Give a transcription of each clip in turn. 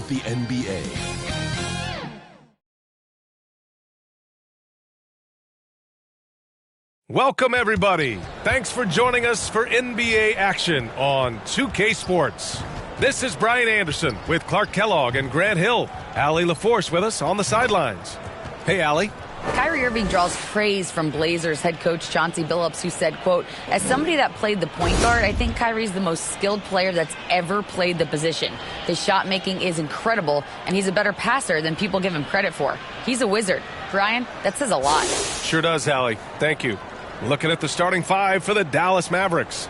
of the NBA. Welcome, everybody. Thanks for joining us for NBA action on 2K Sports. This is Brian Anderson with Clark Kellogg and Grant Hill. Allie LaForce with us on the sidelines. Hey, Allie. Kyrie Irving draws praise from Blazers head coach Chauncey Billups, who said, quote, "As somebody that played the point guard, I think Kyrie's the most skilled player that's ever played the position. His shot making is incredible, and he's a better passer than people give him credit for. He's a wizard." Brian, that says a lot. Sure does, Allie. Thank you. Looking at the starting five for the Dallas Mavericks.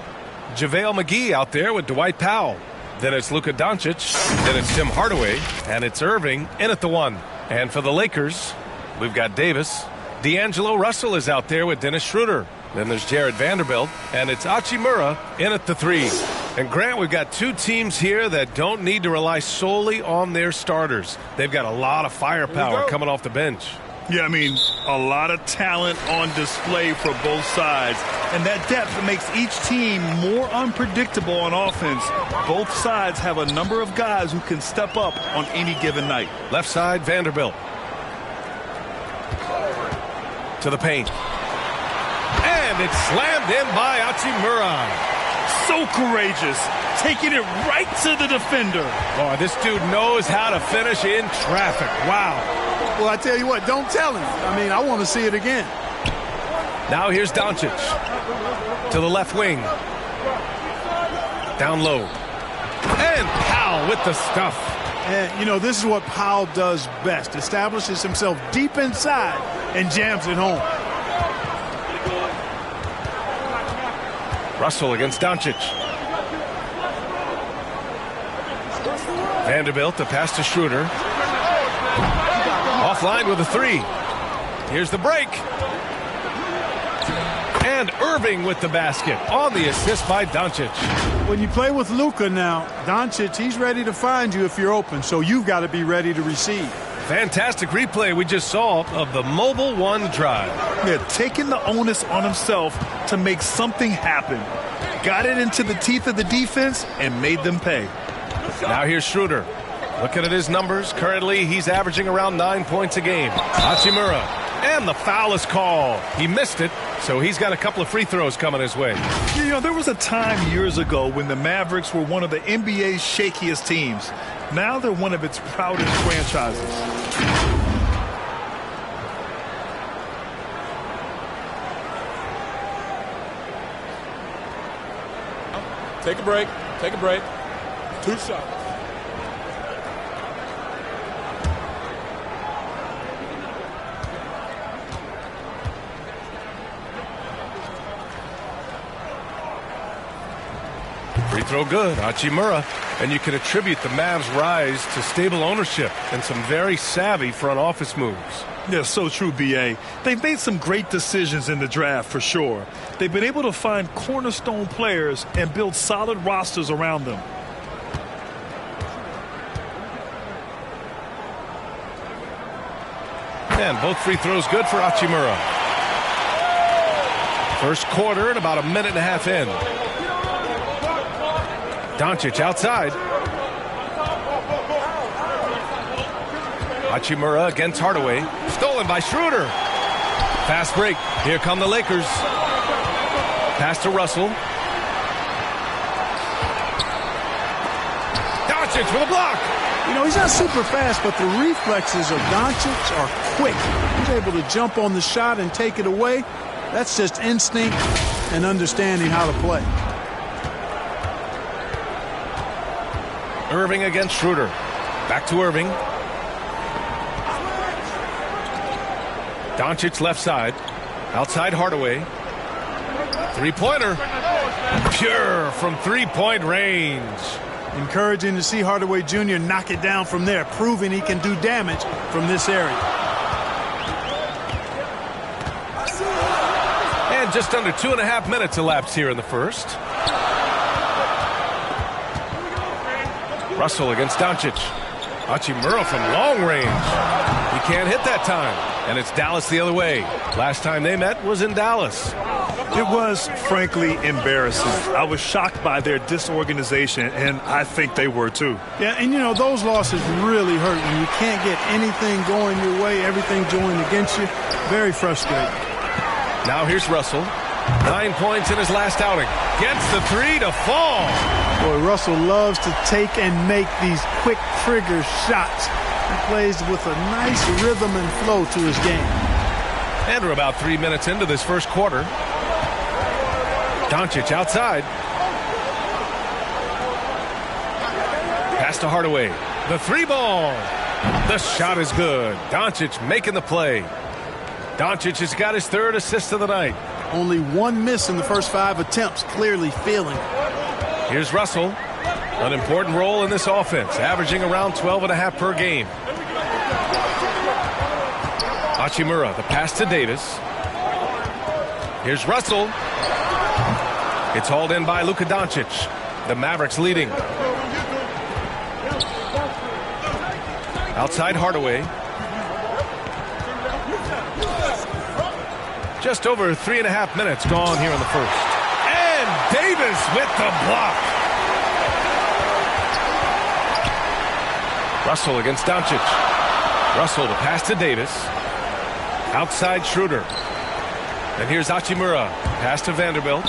JaVale McGee out there with Dwight Powell. Then it's Luka Doncic. Then it's Tim Hardaway. And it's Irving in at the one. And for the Lakers, we've got Davis. D'Angelo Russell is out there with Dennis Schroeder. Then there's Jared Vanderbilt. And it's Hachimura in at the three. And Grant, we've got two teams here that don't need to rely solely on their starters. They've got a lot of firepower coming off the bench. Yeah, I mean, a lot of talent on display for both sides. And that depth makes each team more unpredictable on offense. Both sides have a number of guys who can step up on any given night. Left side, Vanderbilt. To the paint. And it's slammed in by Hachimura. So courageous, taking it right to the defender. Oh, this dude knows how to finish in traffic. Wow. Well, I tell you what, don't tell him. I mean, I want to see it again. Now here's Doncic. To the left wing. Down low. And Powell with the stuff. And, you know, this is what Powell does best. Establishes himself deep inside and jams it home. Russell against Doncic. Vanderbilt, the pass to Schroeder. Offline with a three. Here's the break. And Irving with the basket on the assist by Doncic. When you play with Luka now, Doncic, he's ready to find you if you're open, so you've got to be ready to receive. Fantastic replay we just saw of the Mobile One drive. Yeah, taking the onus on himself to make something happen. Got it into the teeth of the defense and made them pay. Now here's Schroeder. Looking at his numbers, currently he's averaging around 9 points a game. Hachimura, and the foul is called. He missed it, so he's got a couple of free throws coming his way. You know, there was a time years ago when the Mavericks were one of the NBA's shakiest teams. Now they're one of its proudest franchises. Take a break. Take a break. 2 shots. Free throw good, Hachimura. And you can attribute the Mavs' rise to stable ownership and some very savvy front office moves. Yeah, so true, B.A. They've made some great decisions in the draft for sure. They've been able to find cornerstone players and build solid rosters around them. And both free throws good for Hachimura. First quarter and about a minute and a half in. Doncic outside. Hachimura against Hardaway. Stolen by Schroeder. Fast break. Here come the Lakers. Pass to Russell. Doncic with a block. You know, he's not super fast, but the reflexes of Doncic are quick. He's able to jump on the shot and take it away. That's just instinct and understanding how to play. Irving against Schroeder. Back to Irving. Doncic left side. Outside Hardaway. Three-pointer. Pure from three-point range. Encouraging to see Hardaway Jr. knock it down from there, proving he can do damage from this area. And just under 2.5 minutes elapsed here in the first. Russell against Doncic. Hachimura from long range. He can't hit that time. And it's Dallas the other way. Last time they met was in Dallas. It was, frankly, embarrassing. I was shocked by their disorganization, and I think they were too. Yeah, and those losses really hurt when you can't get anything going your way, everything's going against you. Very frustrating. Now here's Russell. 9 points in his last outing. Gets the three to fall. Boy, Russell loves to take and make these quick trigger shots. He plays with a nice rhythm and flow to his game. And we're about 3 minutes into this first quarter. Doncic outside. Pass to Hardaway. The three ball. The shot is good. Doncic making the play. Doncic has got his third assist of the night. Only one miss in the first 5 attempts, clearly feeling it. Here's Russell. An important role in this offense, averaging around 12.5 per game. Hachimura, the pass to Davis. Here's Russell. It's hauled in by Luka Doncic. The Mavericks leading. Outside Hardaway. Just over 3.5 minutes gone here in the first. And Davis with the block. Russell against Doncic. Russell the pass to Davis. Outside Schroeder. And here's Hachimura. Pass to Vanderbilt.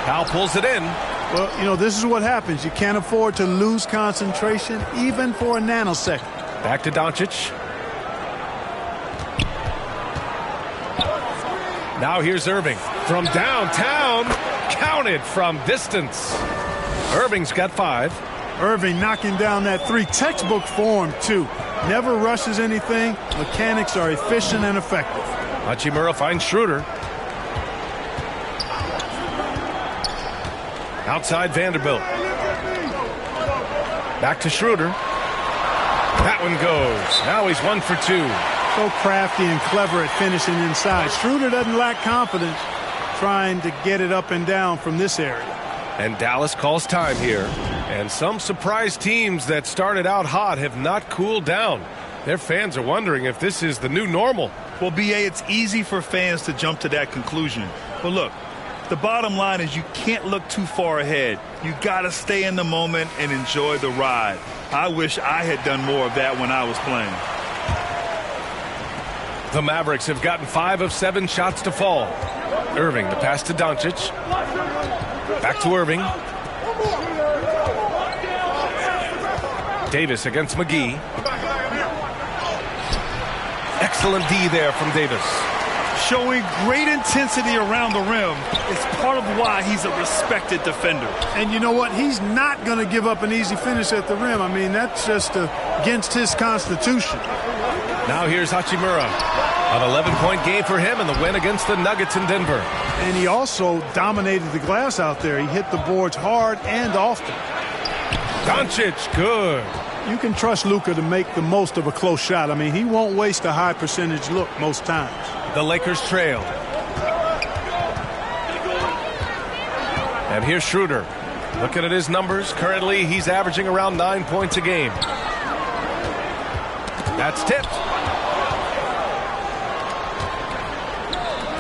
Powell pulls it in. Well, this is what happens. You can't afford to lose concentration even for a nanosecond. Back to Doncic. Now here's Irving from downtown. Counted from distance. Irving's got 5. Irving knocking down that 3. Textbook form, too. Never rushes anything. Mechanics are efficient and effective. Hachimura finds Schroeder. Outside Vanderbilt. Back to Schroeder. That one goes. Now he's 1 for 2. So crafty and clever at finishing inside. Schroeder doesn't lack confidence trying to get it up and down from this area. And Dallas calls time here. And some surprise teams that started out hot have not cooled down. Their fans are wondering if this is the new normal. Well, B.A., it's easy for fans to jump to that conclusion. But look, the bottom line is you can't look too far ahead. You got to stay in the moment and enjoy the ride. I wish I had done more of that when I was playing. The Mavericks have gotten 5 of 7 shots to fall. Irving, the pass to Doncic. Back to Irving. Davis against McGee. Excellent D there from Davis. Showing great intensity around the rim is part of why he's a respected defender. And you know what? He's not going to give up an easy finish at the rim. I mean, that's just against his constitution. Now here's Hachimura. An 11-point game for him in the win against the Nuggets in Denver. And he also dominated the glass out there. He hit the boards hard and often. Doncic, good. You can trust Luka to make the most of a close shot. I mean, he won't waste a high percentage look most times. The Lakers trail. And here's Schroeder. Looking at his numbers, currently he's averaging around 9 points a game. That's tipped.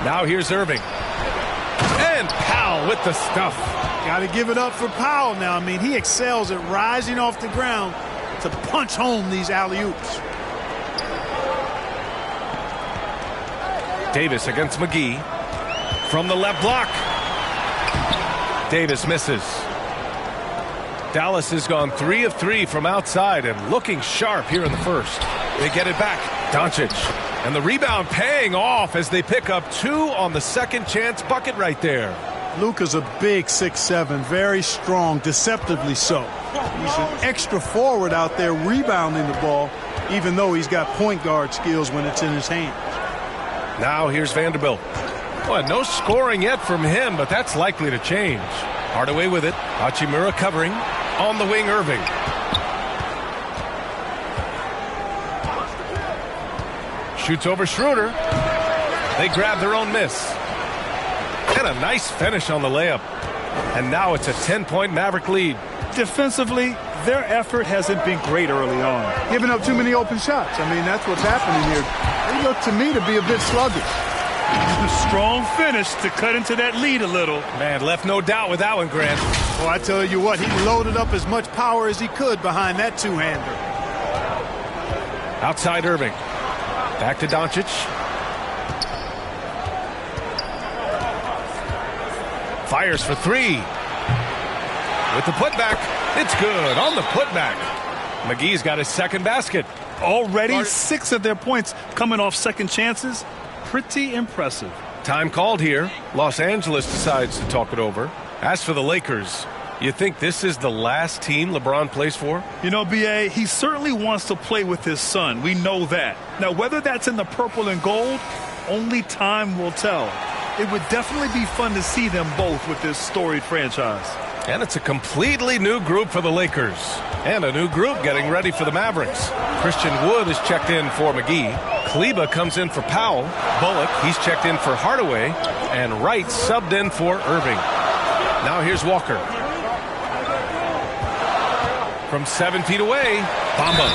Now here's Irving. And Powell with the stuff. Got to give it up for Powell now. I mean, he excels at rising off the ground to punch home these alley-oops. Davis against McGee. From the left block. Davis misses. Dallas has gone 3 of 3 from outside and looking sharp here in the first. They get it back. Doncic. And the rebound paying off as they pick up 2 on the second chance bucket right there. Luka's a big 6'7", very strong, deceptively so. He's an extra forward out there rebounding the ball, even though he's got point guard skills when it's in his hands. Now here's Vanderbilt. Well, no scoring yet from him, but that's likely to change. Hardaway with it. Hachimura covering. On the wing, Irving. Shoots over Schroeder. They grab their own miss. And a nice finish on the layup. And now it's a 10-point Maverick lead. Defensively, their effort hasn't been great early on. Giving up too many open shots. I mean, that's what's happening here. They look to me to be a bit sluggish. A strong finish to cut into that lead a little. Man, left no doubt with that one, Grant. Well, I tell you what, he loaded up as much power as he could behind that two-hander. Outside Irving. Back to Doncic. Fires for three. With the putback, it's good on the putback. McGee's got his second basket. Already 6 of their points coming off second chances. Pretty impressive. Time called here. Los Angeles decides to talk it over. As for the Lakers, you think this is the last team LeBron plays for? You know, B.A., he certainly wants to play with his son. We know that. Now, whether that's in the purple and gold, only time will tell. It would definitely be fun to see them both with this storied franchise. And it's a completely new group for the Lakers. And a new group getting ready for the Mavericks. Christian Wood is checked in for McGee. Kleba comes in for Powell. Bullock, he's checked in for Hardaway. And Wright subbed in for Irving. Now here's Walker. From 7 feet away, Bamba.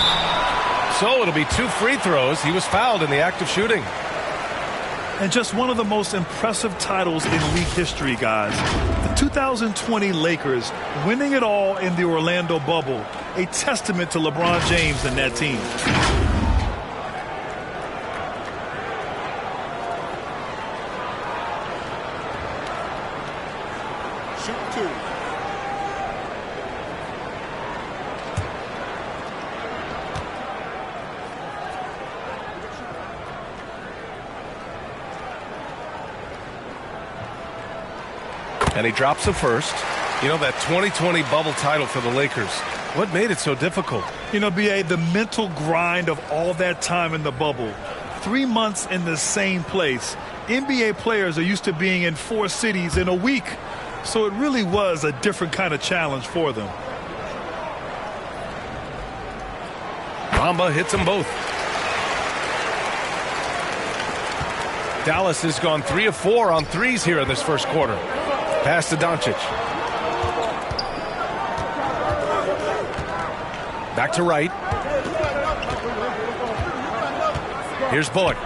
So it'll be 2 free throws. He was fouled in the act of shooting. And just one of the most impressive titles in league history, guys. The 2020 Lakers winning it all in the Orlando bubble. A testament to LeBron James and that team. Shoot 2. And he drops the first. You know, that 2020 bubble title for the Lakers, what made it so difficult? You know, B.A., the mental grind of all that time in the bubble. 3 months in the same place. NBA players are used to being in 4 cities in a week. So it really was a different kind of challenge for them. Bamba hits them both. Dallas has gone 3 of 4 on threes here in this first quarter. Pass to Doncic. Back to Wright. Here's Bullock.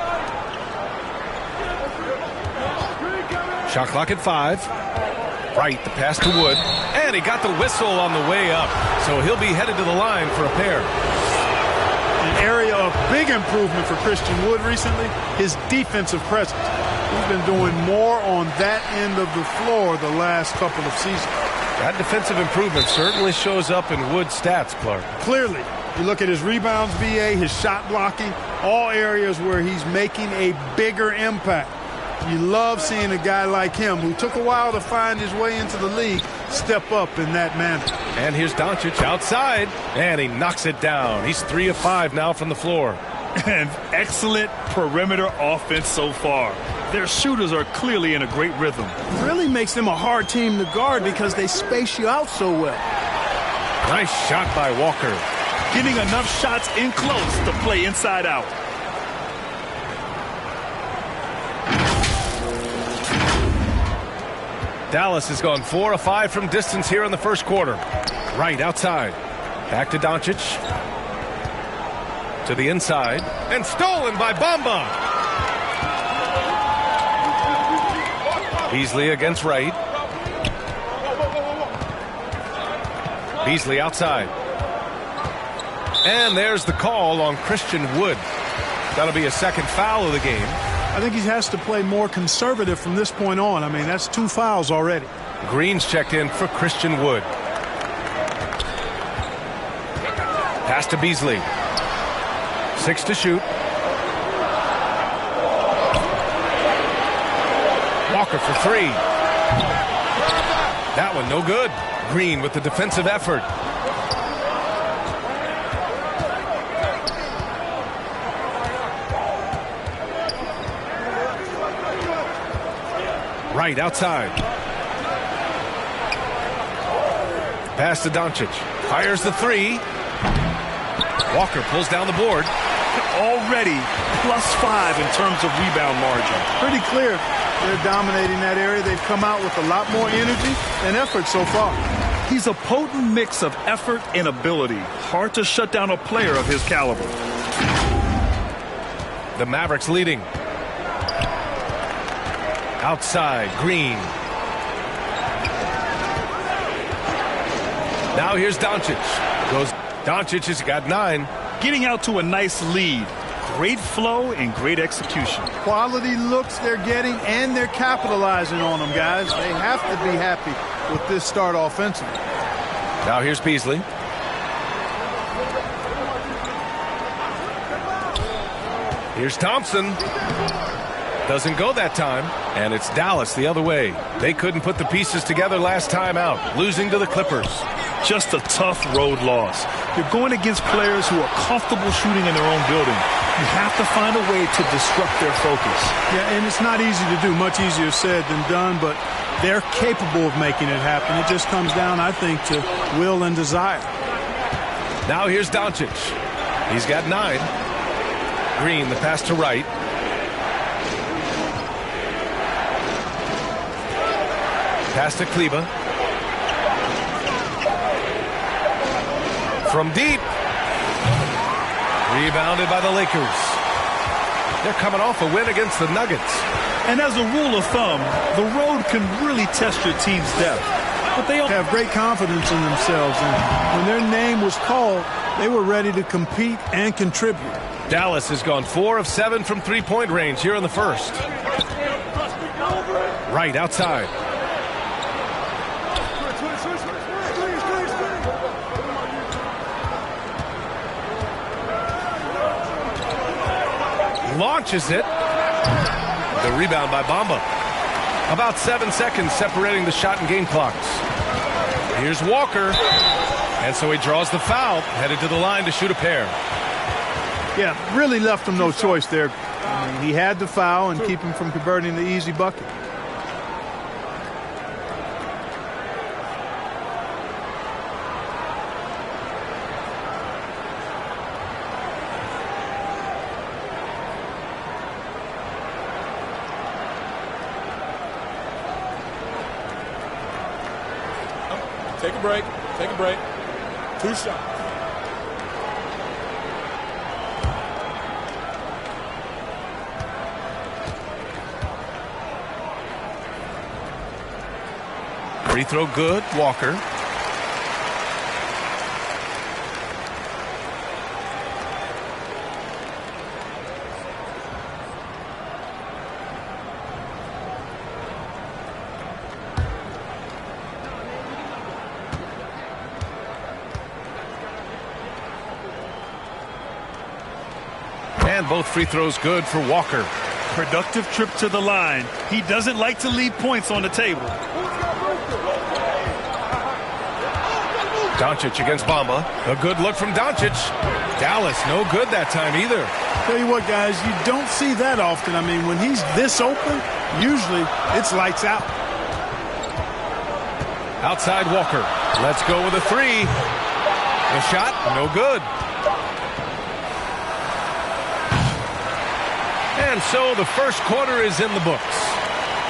Shot clock at 5. Wright, the pass to Wood. And he got the whistle on the way up. So he'll be headed to the line for a pair. An area of big improvement for Christian Wood recently, his defensive presence. He's been doing more on that end of the floor the last couple of seasons. That defensive improvement certainly shows up in Wood's stats, Clark. Clearly, you look at his rebounds, BA, his shot blocking, all areas where he's making a bigger impact. You love seeing a guy like him, who took a while to find his way into the league, step up in that manner. And here's Doncic outside, and he knocks it down. He's 3 of 5 now from the floor. And excellent perimeter offense so far. Their shooters are clearly in a great rhythm. Really makes them a hard team to guard because they space you out so well. Nice shot by Walker. Getting enough shots in close to play inside out. Dallas has gone 4 of 5 from distance here in the first quarter. Right outside. Back to Doncic. To the inside. And stolen by Bamba. Beasley against Wright. Beasley outside. And there's the call on Christian Wood. That'll be a second foul of the game. I think he has to play more conservative from this point on. I mean, that's 2 fouls already. Green's checked in for Christian Wood. Pass to Beasley. 6 to shoot. Walker for 3. That one no good. Green with the defensive effort. Right outside. Pass to Doncic. Fires the 3. Walker pulls down the board. Already +5 in terms of rebound margin. Pretty clear they're dominating that area. They've come out with a lot more energy and effort so far. He's a potent mix of effort and ability. Hard to shut down a player of his caliber. The Mavericks leading. Outside, Green. Now here's Doncic. Doncic has got 9. Getting out to a nice lead. Great flow and great execution. Quality looks they're getting, and they're capitalizing on them, guys. They have to be happy with this start offensively. Now here's Beasley. Here's Thompson. Doesn't go that time. And it's Dallas the other way. They couldn't put the pieces together last time out, losing to the Clippers. Just a tough road loss. You're going against players who are comfortable shooting in their own building. You have to find a way to disrupt their focus. Yeah, and it's not easy to do. Much easier said than done, but they're capable of making it happen. It just comes down, I think, to will and desire. Now here's Doncic. He's got 9. Green, the pass to right. Pass to Kleba. From deep. Rebounded by the Lakers. They're coming off a win against the Nuggets. And as a rule of thumb, the road can really test your team's depth. But they have great confidence in themselves. And when their name was called, they were ready to compete and contribute. Dallas has gone 4 of 7 from three-point range here in the first. Right outside. Launches it. The rebound by Bamba. About 7 seconds separating the shot and game clocks. Here's Walker. And so he draws the foul, headed to the line to shoot a pair. Yeah, really left him no choice there. I mean, he had the foul and keep him from converting the easy bucket. Take a break. Take a break. 2 shots. Free throw good. Walker. And both free throws good for Walker. Productive trip to the line. He doesn't like to leave points on the table. Doncic against Bamba. A good look from Doncic. Dallas no good that time either. Tell you what, guys, you don't see that often. I mean, when he's this open, usually it's lights out. Outside Walker. Let's go with a 3. The shot, no good. And so the first quarter is in the books.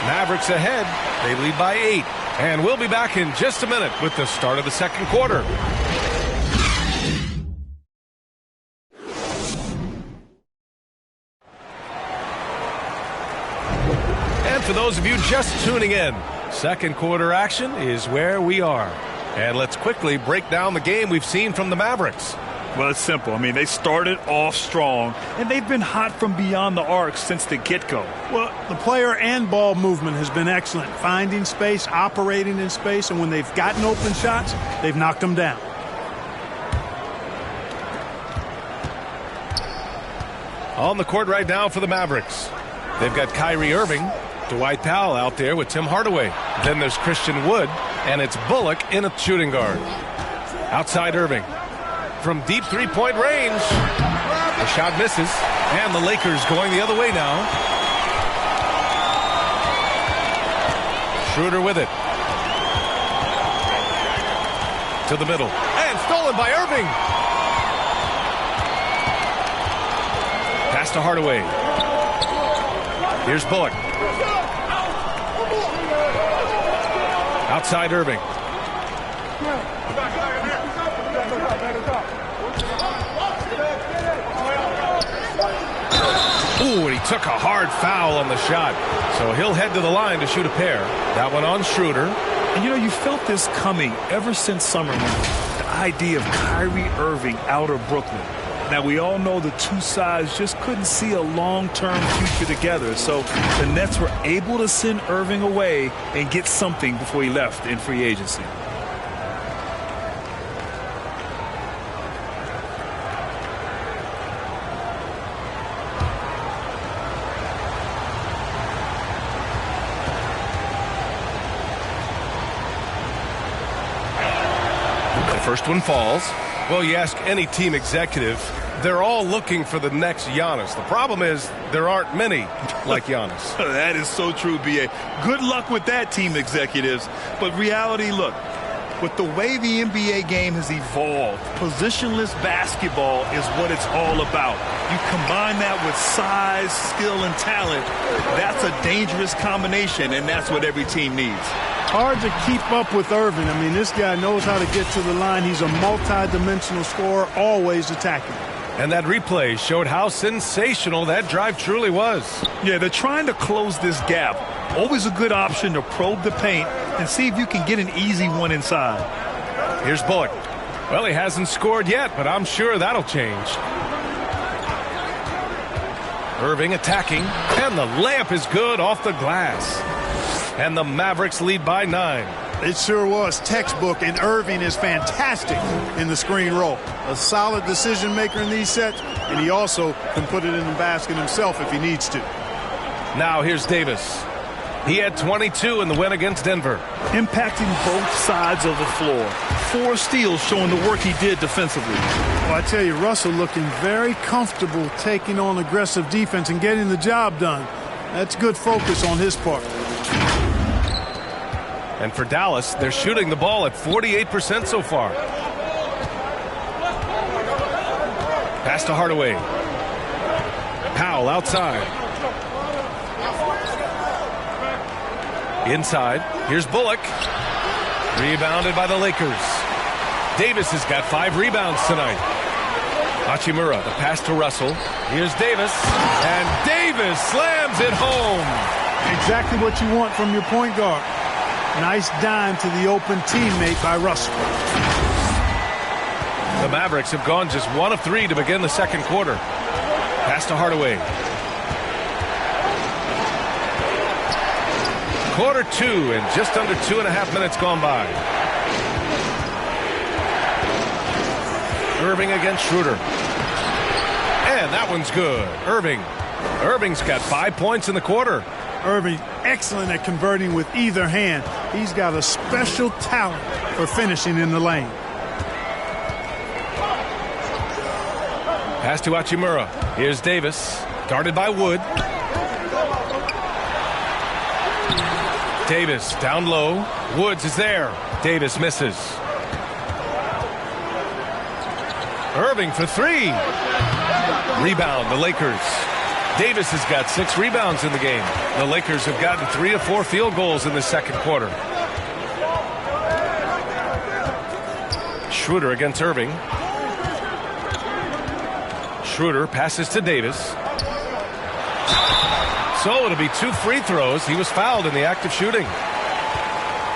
Mavericks ahead. They lead by 8. And we'll be back in just a minute with the start of the second quarter. And for those of you just tuning in, second quarter action is where we are. And let's quickly break down the game we've seen from the Mavericks. Well, it's simple. I mean, they started off strong, and they've been hot from beyond the arc since the get-go. Well, the player and ball movement has been excellent. Finding space, operating in space, and when they've gotten open shots, they've knocked them down. On the court right now for the Mavericks. They've got Kyrie Irving, Dwight Powell out there with Tim Hardaway. Then there's Christian Wood, and it's Bullock in a shooting guard. Outside Irving. From deep three-point range. The shot misses. And the Lakers going the other way now. Schroeder with it. To the middle. And stolen by Irving. Pass to Hardaway. Here's Bullock. Outside Irving. took a hard foul on the shot. So he'll head to the line to shoot a pair. That one on Schroeder. And, you know, you felt this coming ever since summer league. The idea of Kyrie Irving out of Brooklyn. Now, we all know the two sides just couldn't see a long-term future together. So the Nets were able to send Irving away and get something before he left in free agency. First one falls. Well, you ask any team executive, they're all looking for the next Giannis. The problem is there aren't many like Giannis. That is so true, B.A. Good luck with that, team executives. But reality, look, with the way the NBA game has evolved, positionless basketball is what it's all about. You combine that with size, skill, and talent, that's a dangerous combination, and that's what every team needs. Hard to keep up with Irving. I mean, this guy knows how to get to the line. He's a multi-dimensional scorer, always attacking. And that replay showed how sensational that drive truly was. Yeah, they're trying to close this gap. Always a good option to probe the paint and see if you can get an easy one inside. Here's Bullock. Well, he hasn't scored yet, but I'm sure that'll change. Irving attacking, and the layup is good off the glass. And the Mavericks lead by 9. It sure was textbook, and Irving is fantastic in the screen roll. A solid decision maker in these sets, and he also can put it in the basket himself if he needs to. Now here's Davis. He had 22 in the win against Denver. Impacting both sides of the floor. 4 steals showing the work he did defensively. Well, I tell you, Russell looking very comfortable taking on aggressive defense and getting the job done. That's good focus on his part. And for Dallas, they're shooting the ball at 48% so far. Pass to Hardaway. Powell outside. Inside. Here's Bullock. Rebounded by the Lakers. Davis has got 5 rebounds tonight. Hachimura, the pass to Russell. Here's Davis. And Davis slams it home. Exactly what you want from your point guard. Nice dime to the open teammate by Russell. The Mavericks have gone just 1 of 3 to begin the second quarter. Pass to Hardaway. Quarter 2 and just under 2.5 minutes gone by. Irving against Schroeder. And that one's good. Irving's got 5 points in the quarter. Irving, excellent at converting with either hand. He's got a special talent for finishing in the lane. Pass to Hachimura. Here's Davis. Guarded by Wood. Davis down low. Woods is there. Davis misses. Irving for 3. Rebound, the Lakers. Davis has got 6 rebounds in the game. The Lakers have gotten 3 of 4 field goals in the second quarter. Schroeder against Irving. Schroeder passes to Davis. So it'll be 2 free throws. He was fouled in the act of shooting.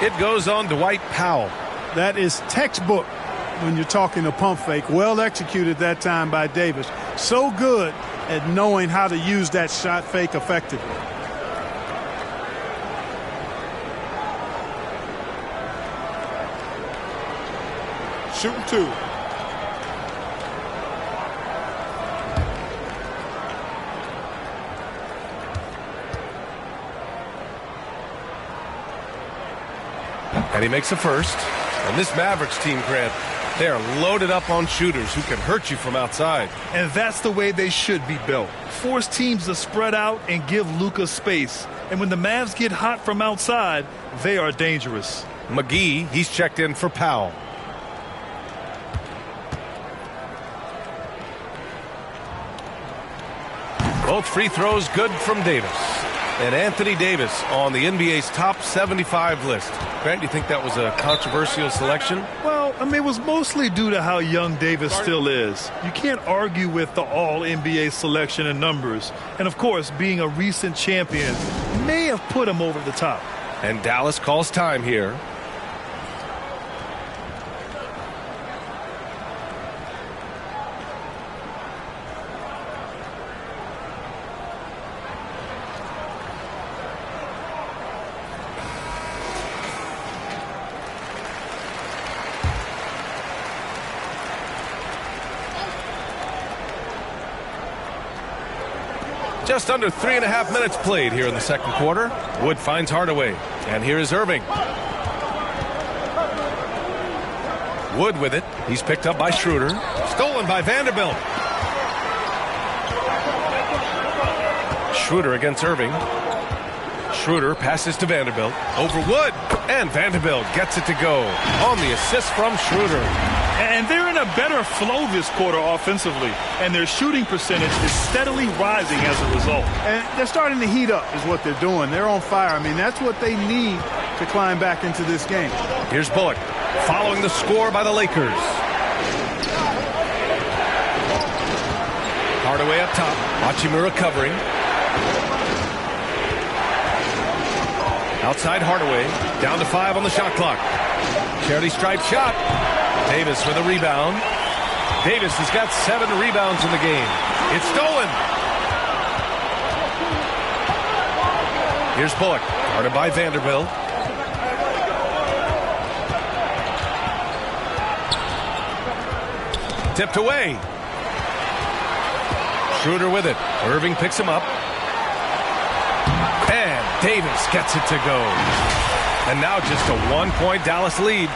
It goes on Dwight Powell. That is textbook when you're talking a pump fake. Well executed that time by Davis. So good at knowing how to use that shot fake effectively. Shooting 2. And he makes the first. And this Mavericks team, Grant, they are loaded up on shooters who can hurt you from outside. And that's the way they should be built. Force teams to spread out and give Luka space. And when the Mavs get hot from outside, they are dangerous. McGee, he's checked in for Powell. Both free throws good from Davis. and Anthony Davis on the NBA's top 75 list. Grant, do you think that was a controversial selection? Well, I mean, it was mostly due to how young Davis still is. You can't argue with the all-NBA selection and numbers. And, of course, being a recent champion may have put him over the top. And Dallas calls time here. Just under 3.5 minutes played here in the second quarter. Wood finds Hardaway. And here is Irving. Wood with it. He's picked up by Schroeder. Stolen by Vanderbilt. Schroeder against Irving. Schroeder passes to Vanderbilt. Over Wood. And Vanderbilt gets it to go on the assist from Schroeder. And they're in a better flow this quarter offensively. And their shooting percentage is steadily rising as a result. And they're starting to heat up is what they're doing. They're on fire. I mean, that's what they need to climb back into this game. Here's Bullock following the score by the Lakers. Hardaway up top. Hachimura covering. Outside Hardaway. Down to 5 on the shot clock. Charity stripe shot. Davis with a rebound. Davis has got 7 rebounds in the game. It's stolen. Here's Bullock. Guarded by Vanderbilt. Tipped away. Schroeder with it. Irving picks him up. And Davis gets it to go. And now just a 1-point Dallas lead.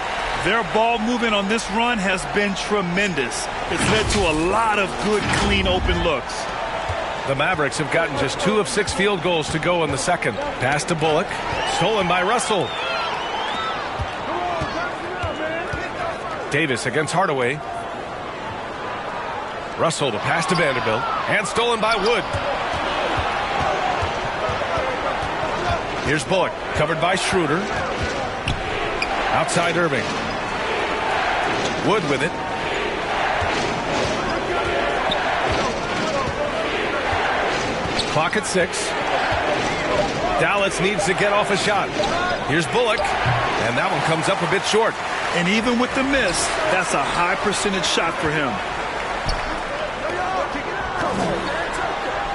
Their ball movement on this run has been tremendous. It's led to a lot of good, clean, open looks. The Mavericks have gotten just 2 of 6 field goals to go in the second. Pass to Bullock. Stolen by Russell. Davis against Hardaway. Russell to pass to Vanderbilt. And stolen by Wood. Here's Bullock. Covered by Schroeder. Outside Irving. Wood with it. Clock at 6. Dallas needs to get off a shot. Here's Bullock. And that one comes up a bit short. And even with the miss, that's a high percentage shot for him.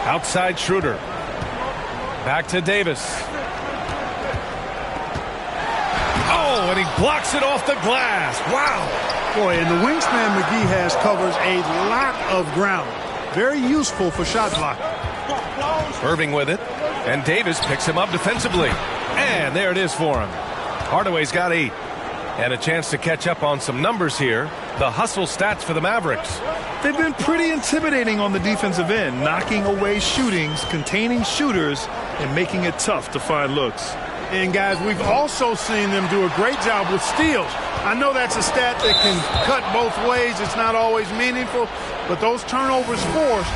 Outside Schroeder. Back to Davis. Oh, and he blocks it off the glass. Wow. Boy, and the wingspan McGee has covers a lot of ground. Very useful for shot blocking. Irving with it. And Davis picks him up defensively. And there it is for him. Hardaway's got 8. And a chance to catch up on some numbers here. The hustle stats for the Mavericks. They've been pretty intimidating on the defensive end, knocking away shootings, containing shooters, and making it tough to find looks. And, guys, we've also seen them do a great job with steals. I know that's a stat that can cut both ways. It's not always meaningful, but those turnovers forced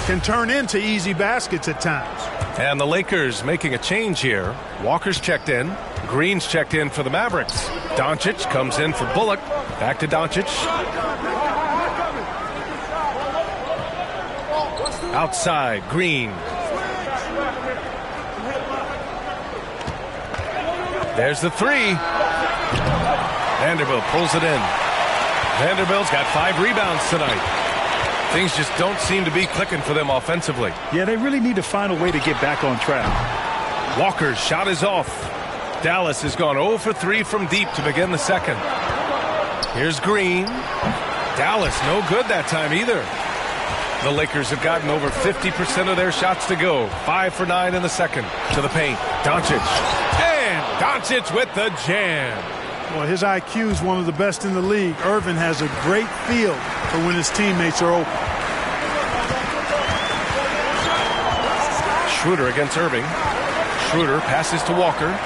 can turn into easy baskets at times. And the Lakers making a change here. Walker's checked in. Green's checked in for the Mavericks. Doncic comes in for Bullock. Back to Doncic. Outside, Green. There's the 3. Vanderbilt pulls it in. Vanderbilt's got 5 rebounds tonight. Things just don't seem to be clicking for them offensively. Yeah, they really need to find a way to get back on track. Walker's shot is off. Dallas has gone 0 for 3 from deep to begin the second. Here's Green. Dallas no good that time either. The Lakers have gotten over 50% of their shots to go. 5 for 9 in the second. To the paint. Doncic. And Doncic with the jam. Well, his IQ is one of the best in the league. Irvin has a great feel for when his teammates are open. Schroeder against Irving. Schroeder passes to Walker.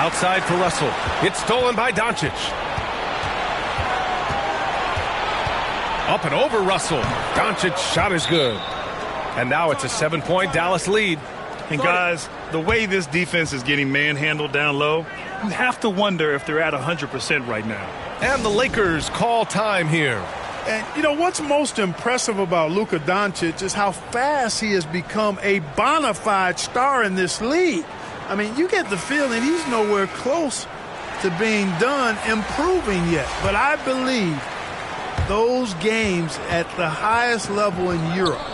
Outside for Russell. It's stolen by Doncic. Up and over Russell. Doncic's shot is good. And now it's a 7-point Dallas lead. And guys, the way this defense is getting manhandled down low, you have to wonder if they're at 100% right now. And the Lakers call time here. And, you know, what's most impressive about Luka Doncic is how fast he has become a bona fide star in this league. I mean, you get the feeling he's nowhere close to being done improving yet. But I believe those games at the highest level in Europe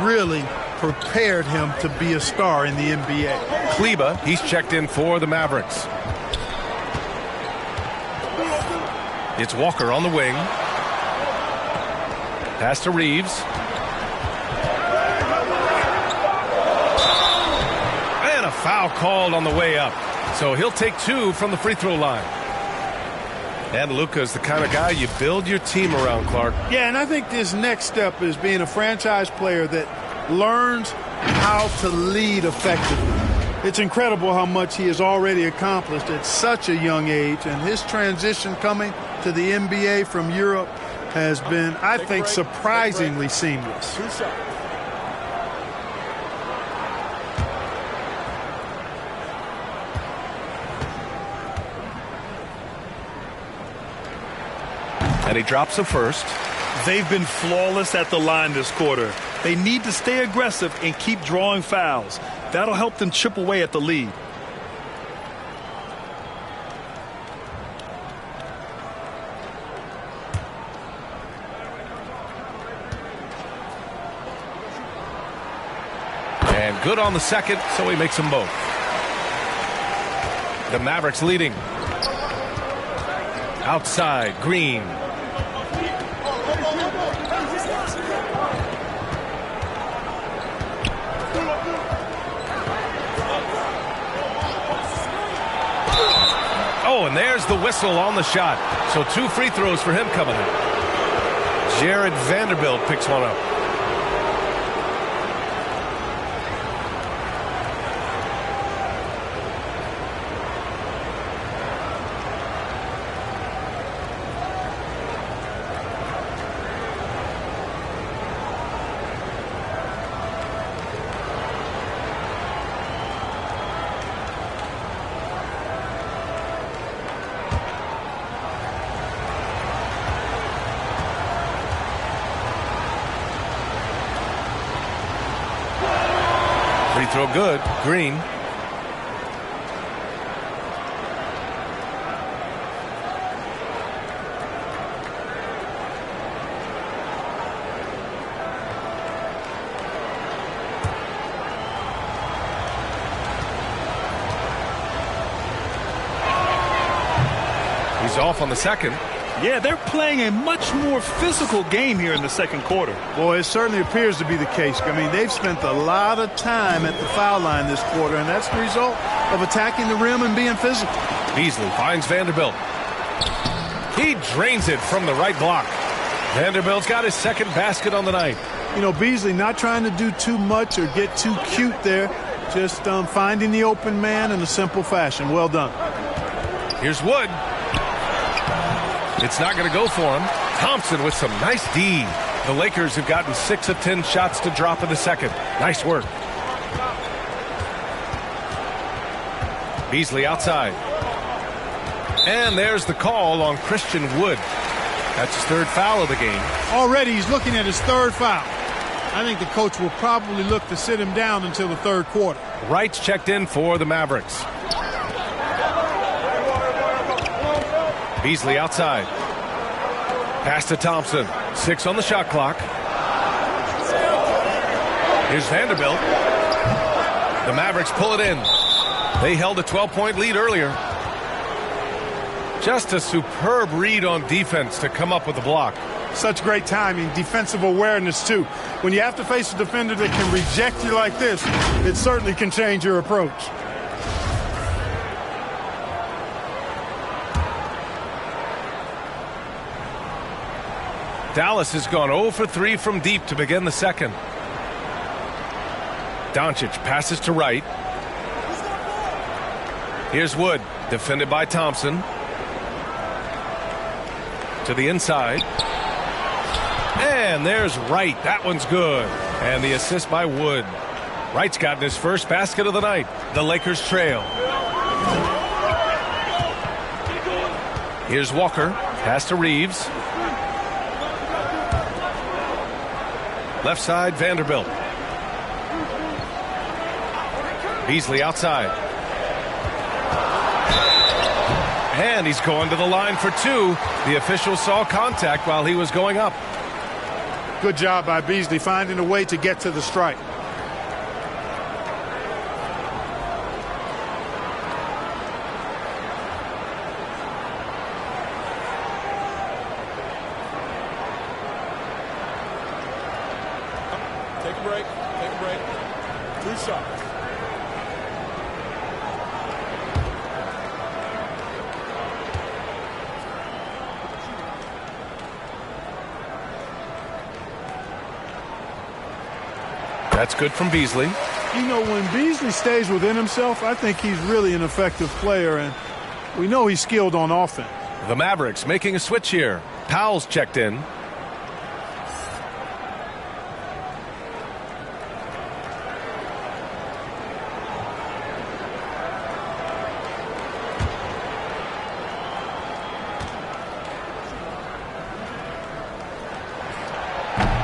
really prepared him to be a star in the NBA. Kleba, he's checked in for the Mavericks. It's Walker on the wing. Pass to Reeves. And a foul called on the way up. So he'll take 2 from the free throw line. And Luka's the kind of guy you build your team around, Clark. Yeah, and I think this next step is being a franchise player that learns how to lead effectively. It's incredible how much he has already accomplished at such a young age, and his transition coming to the NBA from Europe has been, I think, surprisingly seamless. And he drops the first. They've been flawless at the line this quarter. They need to stay aggressive and keep drawing fouls. That'll help them chip away at the lead. And good on the second, so he makes them both. The Mavericks leading. Outside, Green. Oh, and there's the whistle on the shot. So 2 free throws for him coming up. Jared Vanderbilt picks one up. Free throw good. Green. He's off on the second. Yeah, they're playing a much more physical game here in the second quarter. Boy, it certainly appears to be the case. I mean, they've spent a lot of time at the foul line this quarter, and that's the result of attacking the rim and being physical. Beasley finds Vanderbilt. He drains it from the right block. Vanderbilt's got his second basket on the night. You know, Beasley not trying to do too much or get too cute there. Just finding the open man in a simple fashion. Well done. Here's Wood. It's not going to go for him. Thompson with some nice D. The Lakers have gotten 6 of 10 shots to drop in the second. Nice work. Beasley outside. And there's the call on Christian Wood. That's his 3rd foul of the game. Already he's looking at his 3rd foul. I think the coach will probably look to sit him down until the 3rd quarter. Wright's checked in for the Mavericks. Beasley outside. Pass to Thompson. 6 on the shot clock. Here's Vanderbilt. The Mavericks pull it in. They held a 12-point lead earlier. Just a superb read on defense to come up with the block. Such great timing, defensive awareness, too. When you have to face a defender that can reject you like this, it certainly can change your approach. Dallas has gone 0 for 3 from deep to begin the second. Doncic passes to Wright. Here's Wood, defended by Thompson. To the inside. And there's Wright. That one's good. And the assist by Wood. Wright's gotten his first basket of the night. The Lakers trail. Here's Walker. Pass to Reeves. Left side, Vanderbilt. Beasley outside. And he's going to the line for two. The official saw contact while he was going up. Good job by Beasley finding a way to get to the strike. Take a break. Take a break. 2 shots. That's good from Beasley. You know, when Beasley stays within himself, I think he's really an effective player, and we know he's skilled on offense. The Mavericks making a switch here. Powell's checked in.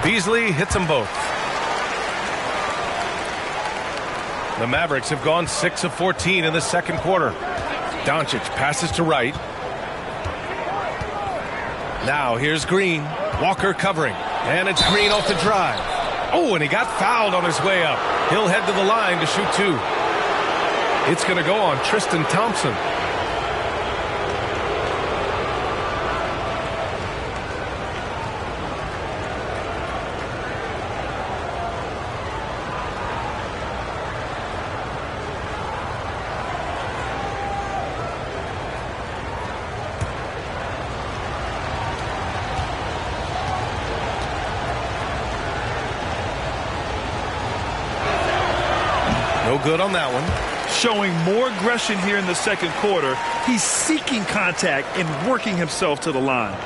Beasley hits them both. The Mavericks have gone 6 of 14 in the second quarter. Doncic passes to Wright. Now here's Green. Walker covering. And it's Green off the drive. Oh, and he got fouled on his way up. He'll head to the line to shoot two. It's going to go on Tristan Thompson. No good on that one. Showing more aggression here in the second quarter. He's seeking contact and working himself to the line.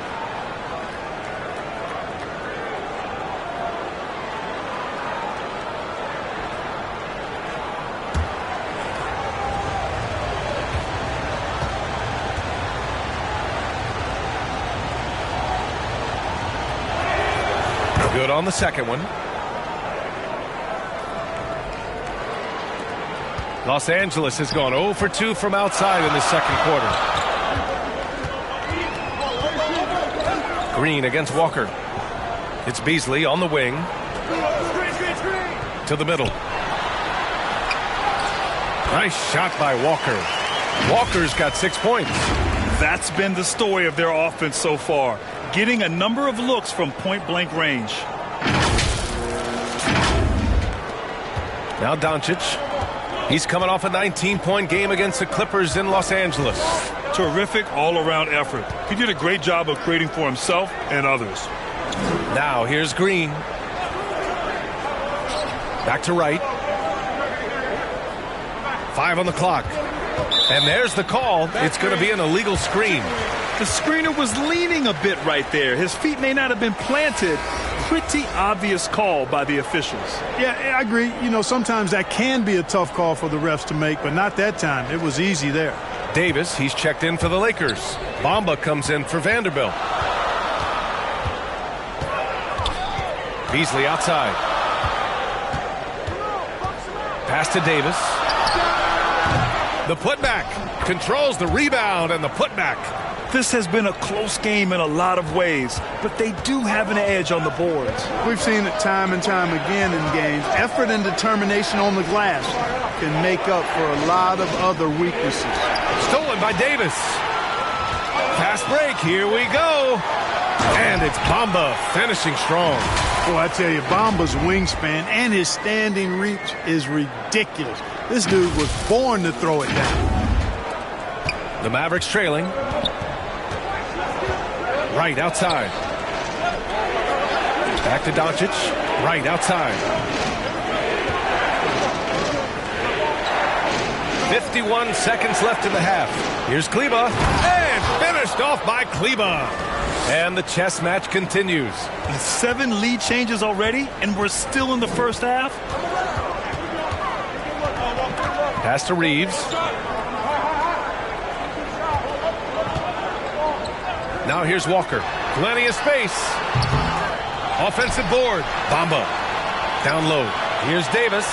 Good on the second one. Los Angeles has gone 0 for 2 from outside in the second quarter. Green against Walker. It's Beasley on the wing. To the middle. Nice shot by Walker. Walker's got 6 points. That's been the story of their offense so far. Getting a number of looks from point-blank range. Now Doncic. He's coming off a 19-point game against the Clippers in Los Angeles. Terrific all-around effort. He did a great job of creating for himself and others. Now here's Green. Back to Wright. 5 on the clock. And there's the call. It's going to be an illegal screen. The screener was leaning a bit right there. His feet may not have been planted. Pretty obvious call by the officials. Yeah, I agree. You know, sometimes that can be a tough call for the refs to make, but not that time. It was easy there. Davis, he's checked in for the Lakers. Bamba comes in for Vanderbilt. Beasley outside. Pass to Davis. The putback. Controls the rebound and the putback. This has been a close game in a lot of ways, but they do have an edge on the boards. We've seen it time and time again in games. Effort and determination on the glass can make up for a lot of other weaknesses. Stolen by Davis. Fast break. Here we go. And it's Bamba finishing strong. Well, I tell you, Bamba's wingspan and his standing reach is ridiculous. This dude was born to throw it down. The Mavericks trailing. Right outside. Back to Doncic. Right outside. 51 seconds left in the half. Here's Kleba. And finished off by Kleba. And the chess match continues. 7 lead changes already, and we're still in the first half. Pass to Reeves. Now here's Walker. Plenty of space. Offensive board. Bamba. Down low. Here's Davis.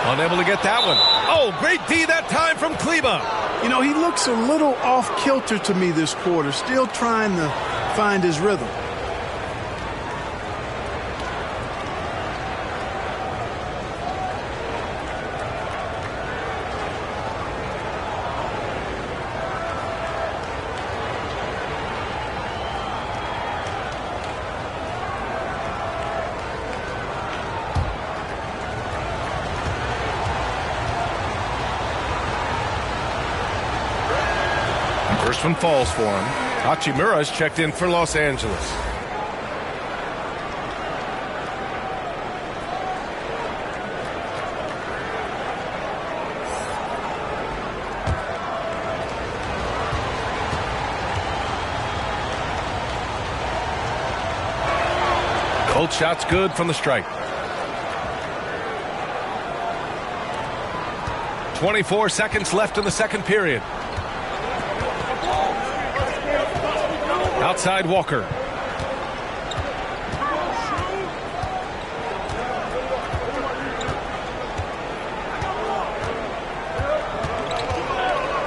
Unable to get that one. Oh, great D that time from Kleba. You know, he looks a little off kilter to me this quarter. Still trying to find his rhythm. First one falls for him. Hachimura's checked in for Los Angeles. Both shots good from the stripe. 24 seconds left in the second period. Outside Walker.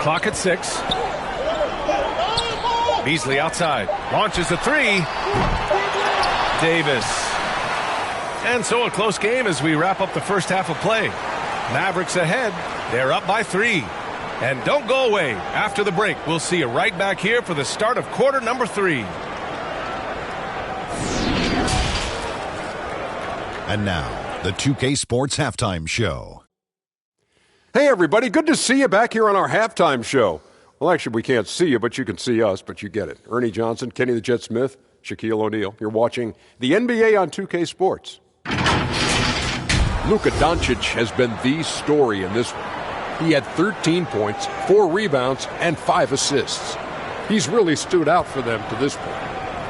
Clock at 6. Beasley outside. Launches the three. Davis. And so a close game as we wrap up the first half of play. Mavericks ahead. They're up by 3. And don't go away. After the break, we'll see you right back here for the start of quarter number 3. And now, the 2K Sports Halftime Show. Hey, everybody. Good to see you back here on our halftime show. Well, actually, we can't see you, but you can see us, but you get it. Ernie Johnson, Kenny the Jet Smith, Shaquille O'Neal. You're watching the NBA on 2K Sports. Luka Doncic has been the story in this one. He had 13 points, 4 rebounds, and 5 assists. He's really stood out for them to this point.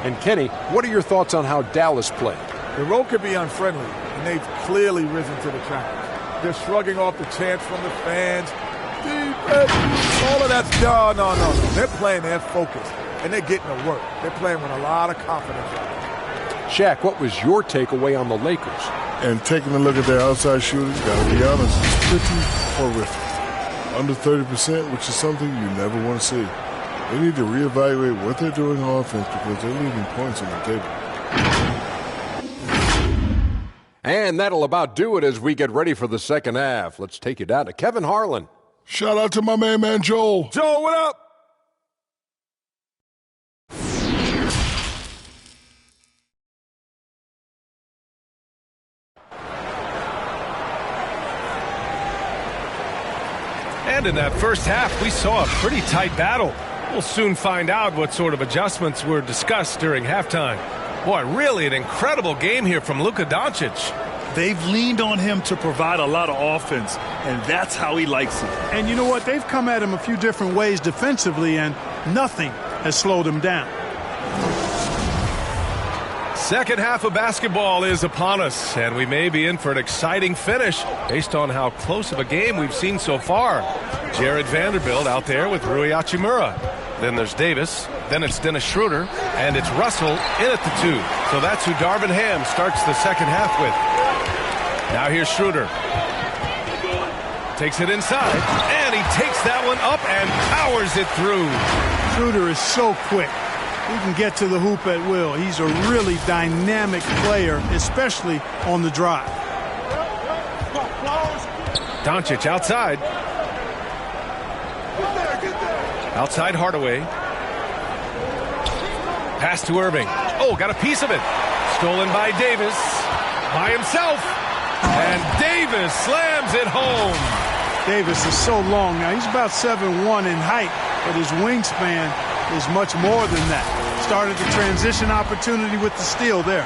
And Kenny, what are your thoughts on how Dallas played? The road could be unfriendly, and they've clearly risen to the challenge. They're shrugging off the chants from the fans. Defense, all of that's no. They're playing their focus, and they're getting to work. They're playing with a lot of confidence. Shaq, what was your takeaway on the Lakers? And taking a look at their outside shooting, gotta be honest, it's pretty horrific. Under 30%, which is something you never want to see. They need to reevaluate what they're doing on offense because they're leaving points on the table. And that'll about do it as we get ready for the second half. Let's take you down to Kevin Harlan. Shout out to my man Joel. Joel, what up? And in that first half, we saw a pretty tight battle. We'll soon find out what sort of adjustments were discussed during halftime. Boy, really an incredible game here from Luka Doncic. They've leaned on him to provide a lot of offense, and that's how he likes it. And you know what? They've come at him a few different ways defensively, and nothing has slowed him down. Second half of basketball is upon us, and we may be in for an exciting finish based on how close of a game we've seen so far. Jared Vanderbilt out there with Rui Hachimura. Then there's Davis. Then it's Dennis Schroeder. And it's Russell in at the 2. So that's who Darvin Ham starts the second half with. Now here's Schroeder. Takes it inside. And he takes that one up and powers it through. Schroeder is so quick. He can get to the hoop at will. He's a really dynamic player, especially on the drive. Doncic outside. Outside Hardaway. Pass to Irving. Oh, got a piece of it. Stolen by Davis. By himself. And Davis slams it home. Davis is so long now. He's about 7'1" in height, but his wingspan is much more than that. Started the transition opportunity with the steal there.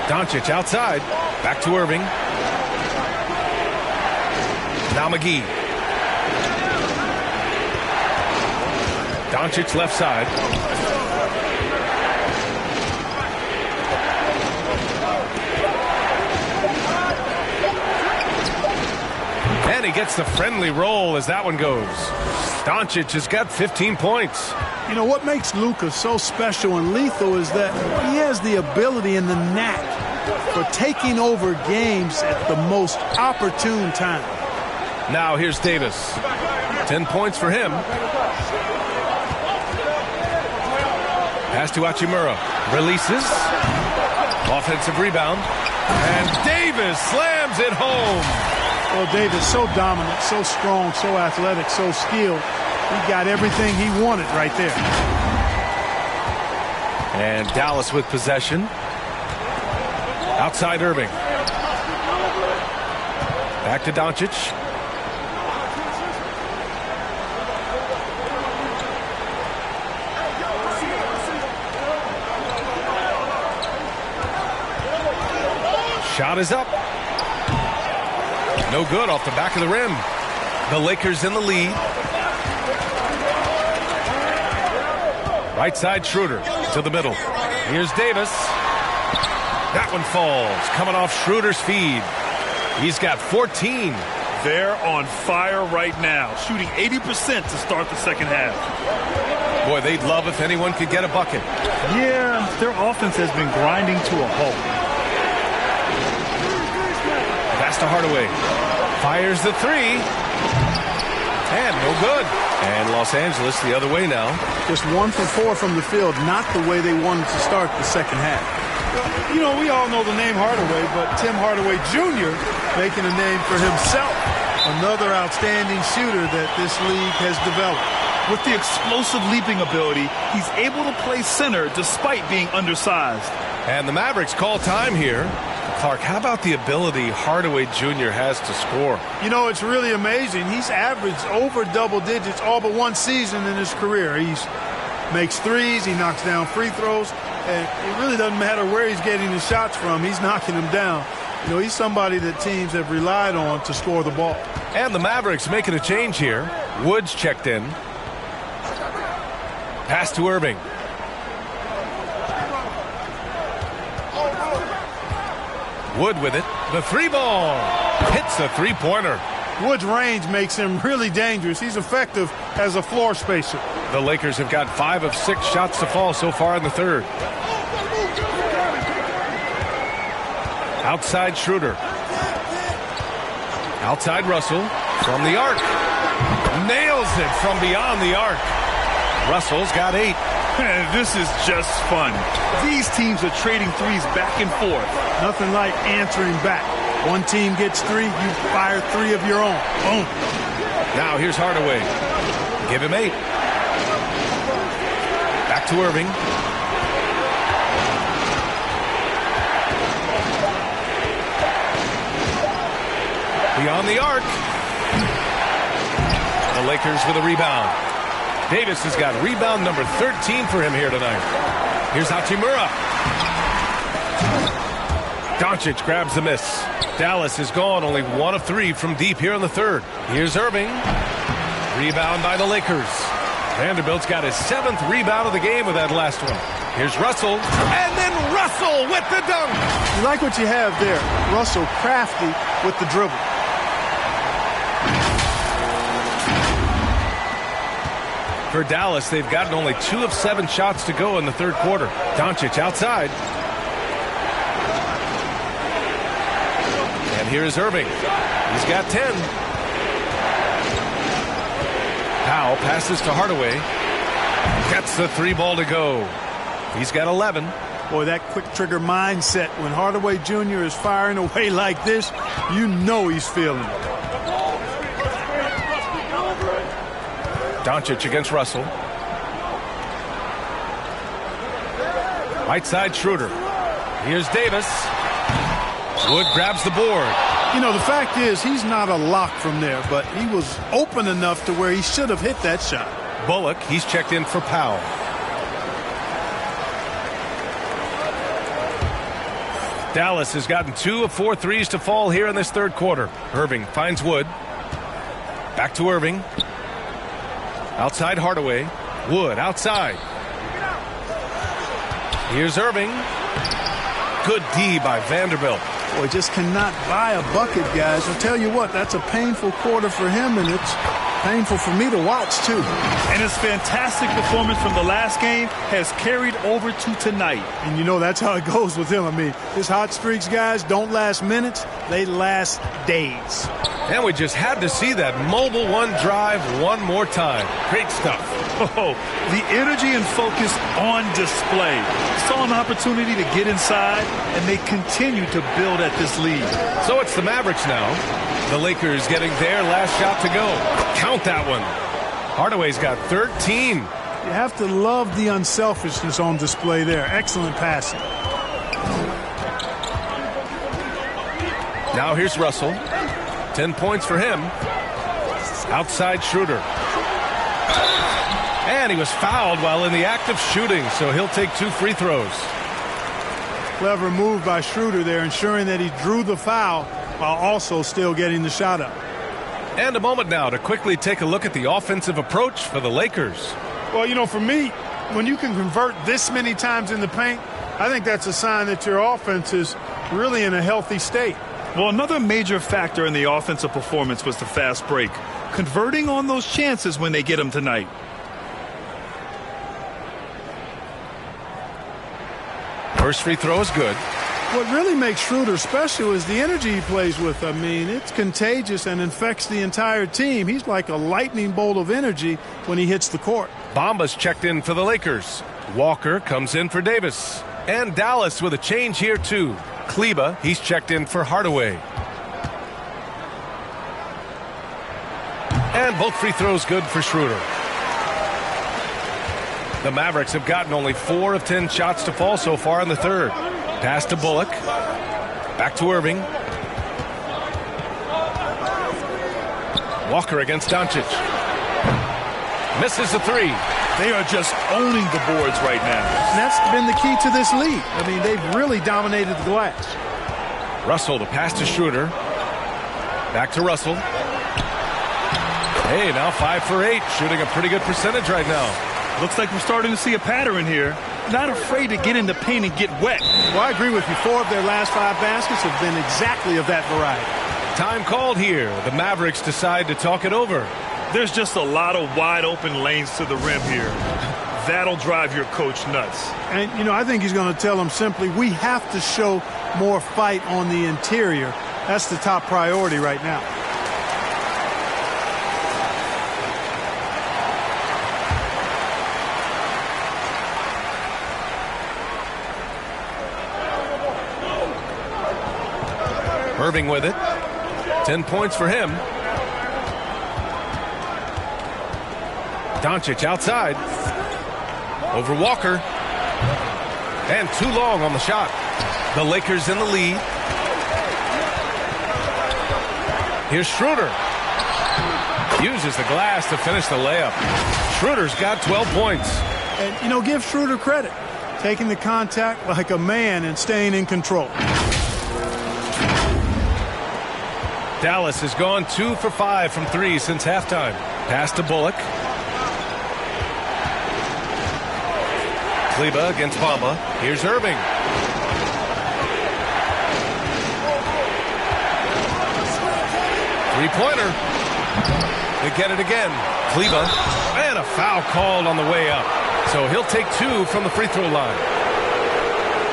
Doncic outside. Back to Irving. Now McGee. Doncic left side. And he gets the friendly roll as that one goes. Doncic has got 15 points. You know, what makes Luka so special and lethal is that he has the ability and the knack for taking over games at the most opportune time. Now here's Davis. 10 points for him. Pass to Hachimura. Releases. Offensive rebound. And Davis slams it home. Well, Davis so dominant, so strong, so athletic, so skilled. He got everything he wanted right there. And Dallas with possession. Outside Irving. Back to Doncic. Shot is up. No good off the back of the rim. The Lakers in the lead. Right side Schroeder to the middle. Here's Davis. That one falls. Coming off Schroeder's feed. He's got 14. They're on fire right now, shooting 80% to start the second half. Boy, they'd love if anyone could get a bucket. Yeah, their offense has been grinding to a halt. Pass to Hardaway. Fires the three. And no good. And Los Angeles the other way now. Just 1 for 4 from the field, not the way they wanted to start the second half. You know, we all know the name Hardaway, but Tim Hardaway Jr. making a name for himself. Another outstanding shooter that this league has developed. With the explosive leaping ability, he's able to play center despite being undersized. And the Mavericks call time here. Clark, how about the ability Hardaway Jr. has to score? You know, it's really amazing. He's averaged over double digits all but one season in his career. He makes threes, he knocks down free throws, and it really doesn't matter where he's getting his shots from. He's knocking them down. You know, he's somebody that teams have relied on to score the ball. And the Mavericks making a change here. Woods checked in. Pass to Irving. Wood with it. The three ball. Hits the three-pointer. Wood's range makes him really dangerous. He's effective as a floor spacer. The Lakers have got 5 of 6 shots to fall so far in the third. Outside Schroeder. Outside Russell. From the arc. Nails it from beyond the arc. Russell's got 8. This is just fun. These teams are trading threes back and forth. Nothing like answering back. One team gets 3, you fire 3 of your own. Boom. Now here's Hardaway. Give him 8. Back to Irving. Beyond the arc. The Lakers with a rebound. Davis has got rebound number 13 for him here tonight. Here's Hachimura. Doncic grabs the miss. Dallas is gone, only 1 of 3 from deep here in the third. Here's Irving. Rebound by the Lakers. Vanderbilt's got his 7th rebound of the game with that last one. Here's Russell. And then Russell with the dunk. You like what you have there. Russell crafty with the dribble. For Dallas, they've gotten only 2 of 7 shots to go in the third quarter. Doncic outside. And here is Irving. He's got 10. Powell passes to Hardaway. Gets the 3 ball to go. He's got 11. Boy, that quick trigger mindset. When Hardaway Jr. is firing away like this, you know he's feeling it. Doncic against Russell. Right side Schroeder. Here's Davis. Wood grabs the board. You know, the fact is he's not a lock from there, but he was open enough to where he should have hit that shot. Bullock, he's checked in for Powell. Dallas has gotten 2 of 4 threes to fall here in this third quarter. Irving finds Wood. Back to Irving. Outside Hardaway. Wood outside. Here's Irving. Good D by Vanderbilt. Boy, just cannot buy a bucket, guys. I'll tell you what, that's a painful quarter for him, and it's painful for me to watch, too. And his fantastic performance from the last game has carried over to tonight. And you know, that's how it goes with him. I mean, his hot streaks, guys, don't last minutes. They last days. And we just had to see that mobile one drive one more time. Great stuff. Oh, the energy and focus on display. Saw an opportunity to get inside, and they continue to build at this lead. So it's the Mavericks now. The Lakers getting their last shot to go. Count that one. Hardaway's got 13. You have to love the unselfishness on display there. Excellent passing. Now here's Russell. 10 points for him. Outside Schroeder. And he was fouled while in the act of shooting, so he'll take 2 free throws. Clever move by Schroeder there, ensuring that he drew the foul while also still getting the shot up. And a moment now to quickly take a look at the offensive approach for the Lakers. Well, you know, for me, when you can convert this many times in the paint, I think that's a sign that your offense is really in a healthy state. Well, another major factor in the offensive performance was the fast break, converting on those chances when they get them tonight. First free throw is good. What really makes Schroeder special is the energy he plays with. I mean, it's contagious and infects the entire team. He's like a lightning bolt of energy when he hits the court. Bamba's checked in for the Lakers. Walker comes in for Davis. And Dallas with a change here, too. Kleba, he's checked in for Hardaway. And both free throws good for Schroeder. The Mavericks have gotten only 4 of 10 shots to fall so far in the third. Pass to Bullock. Back to Irving. Walker against Doncic. Misses the 3. They are just owning the boards right now. And that's been the key to this lead. I mean, they've really dominated the glass. Russell to pass to Schroeder. Back to Russell. Hey, now 5 for 8. Shooting a pretty good percentage right now. Looks like we're starting to see a pattern here. Not afraid to get in the paint and get wet. Well, I agree with you. 4 of their last 5 baskets have been exactly of that variety. Time called here. The Mavericks decide to talk it over. There's just a lot of wide open lanes to the rim here. That'll drive your coach nuts. And, you know, I think he's going to tell them simply, we have to show more fight on the interior. That's the top priority right now. Irving with it. 10 points for him. Doncic outside. Over Walker. And too long on the shot. The Lakers in the lead. Here's Schroeder. Uses the glass to finish the layup. Schroeder's got 12 points. And, you know, give Schroeder credit. Taking the contact like a man and staying in control. Dallas has gone 2 for 5 from 3 since halftime. Pass to Bullock. Kleba against Bamba. Here's Irving. Three-pointer. They get it again. Kleba. And a foul called on the way up. So he'll take 2 from the free throw line.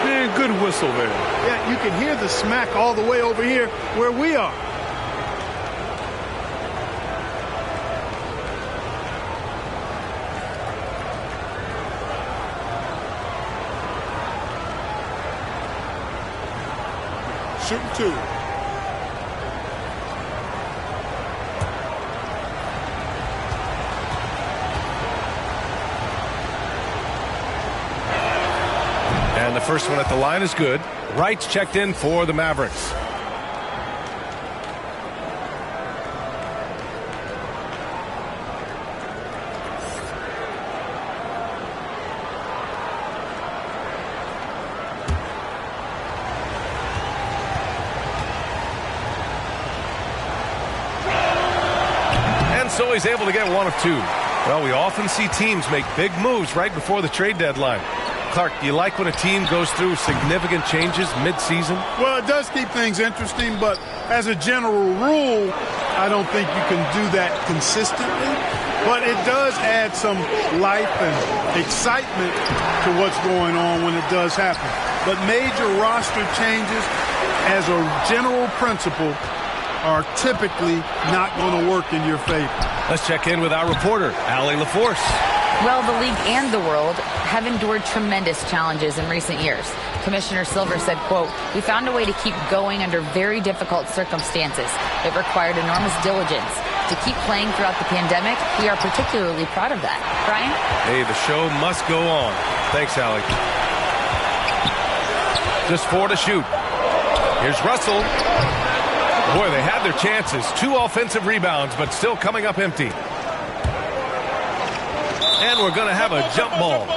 Man, good whistle there. Yeah, you can hear the smack all the way over here where we are. Shooting 2. And the first one at the line is good. Wright's checked in for the Mavericks. So he's able to get 1 of 2. Well, we often see teams make big moves right before the trade deadline. Clark, do you like when a team goes through significant changes mid-season? Well, it does keep things interesting, but as a general rule, I don't think you can do that consistently. But it does add some life and excitement to what's going on when it does happen. But major roster changes, as a general principle, are typically not going to work in your favor. Let's check in with our reporter, Allie LaForce. Well, the league and the world have endured tremendous challenges in recent years. Commissioner Silver said, quote, "We found a way to keep going under very difficult circumstances. It required enormous diligence. To keep playing throughout the pandemic, we are particularly proud of that." Brian? Hey, the show must go on. Thanks, Allie. Just 4 to shoot. Here's Russell. Boy, they had their chances. 2 offensive rebounds, but still coming up empty. And we're going to have a jump ball.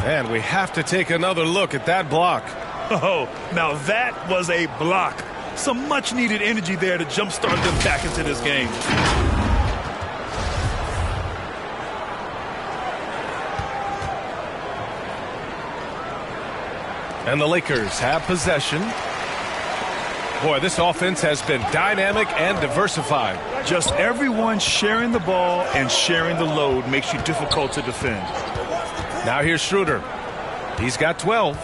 And we have to take another look at that block. Oh, now that was a block. Some much-needed energy there to jumpstart them back into this game. And the Lakers have possession. Boy, this offense has been dynamic and diversified. Just everyone sharing the ball and sharing the load makes you difficult to defend. Now here's Schroeder. He's got 12.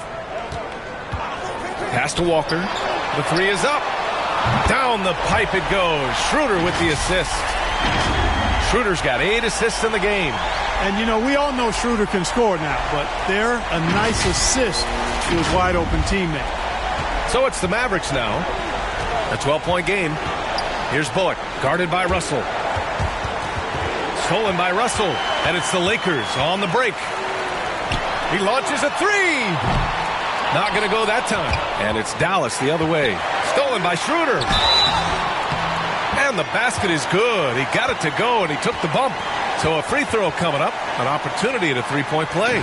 Pass to Walker. The 3 is up. Down the pipe it goes. Schroeder with the assist. Schroeder's got 8 assists in the game. And, you know, we all know Schroeder can score now, but they're a nice assist to his wide-open teammate. So it's the Mavericks now. A 12-point game. Here's Bullock, guarded by Russell. Stolen by Russell, and it's the Lakers on the break. He launches a 3. Not going to go that time. And it's Dallas the other way. Stolen by Schroeder. And the basket is good. He got it to go, and he took the bump. So a free throw coming up. An opportunity at a 3-point play.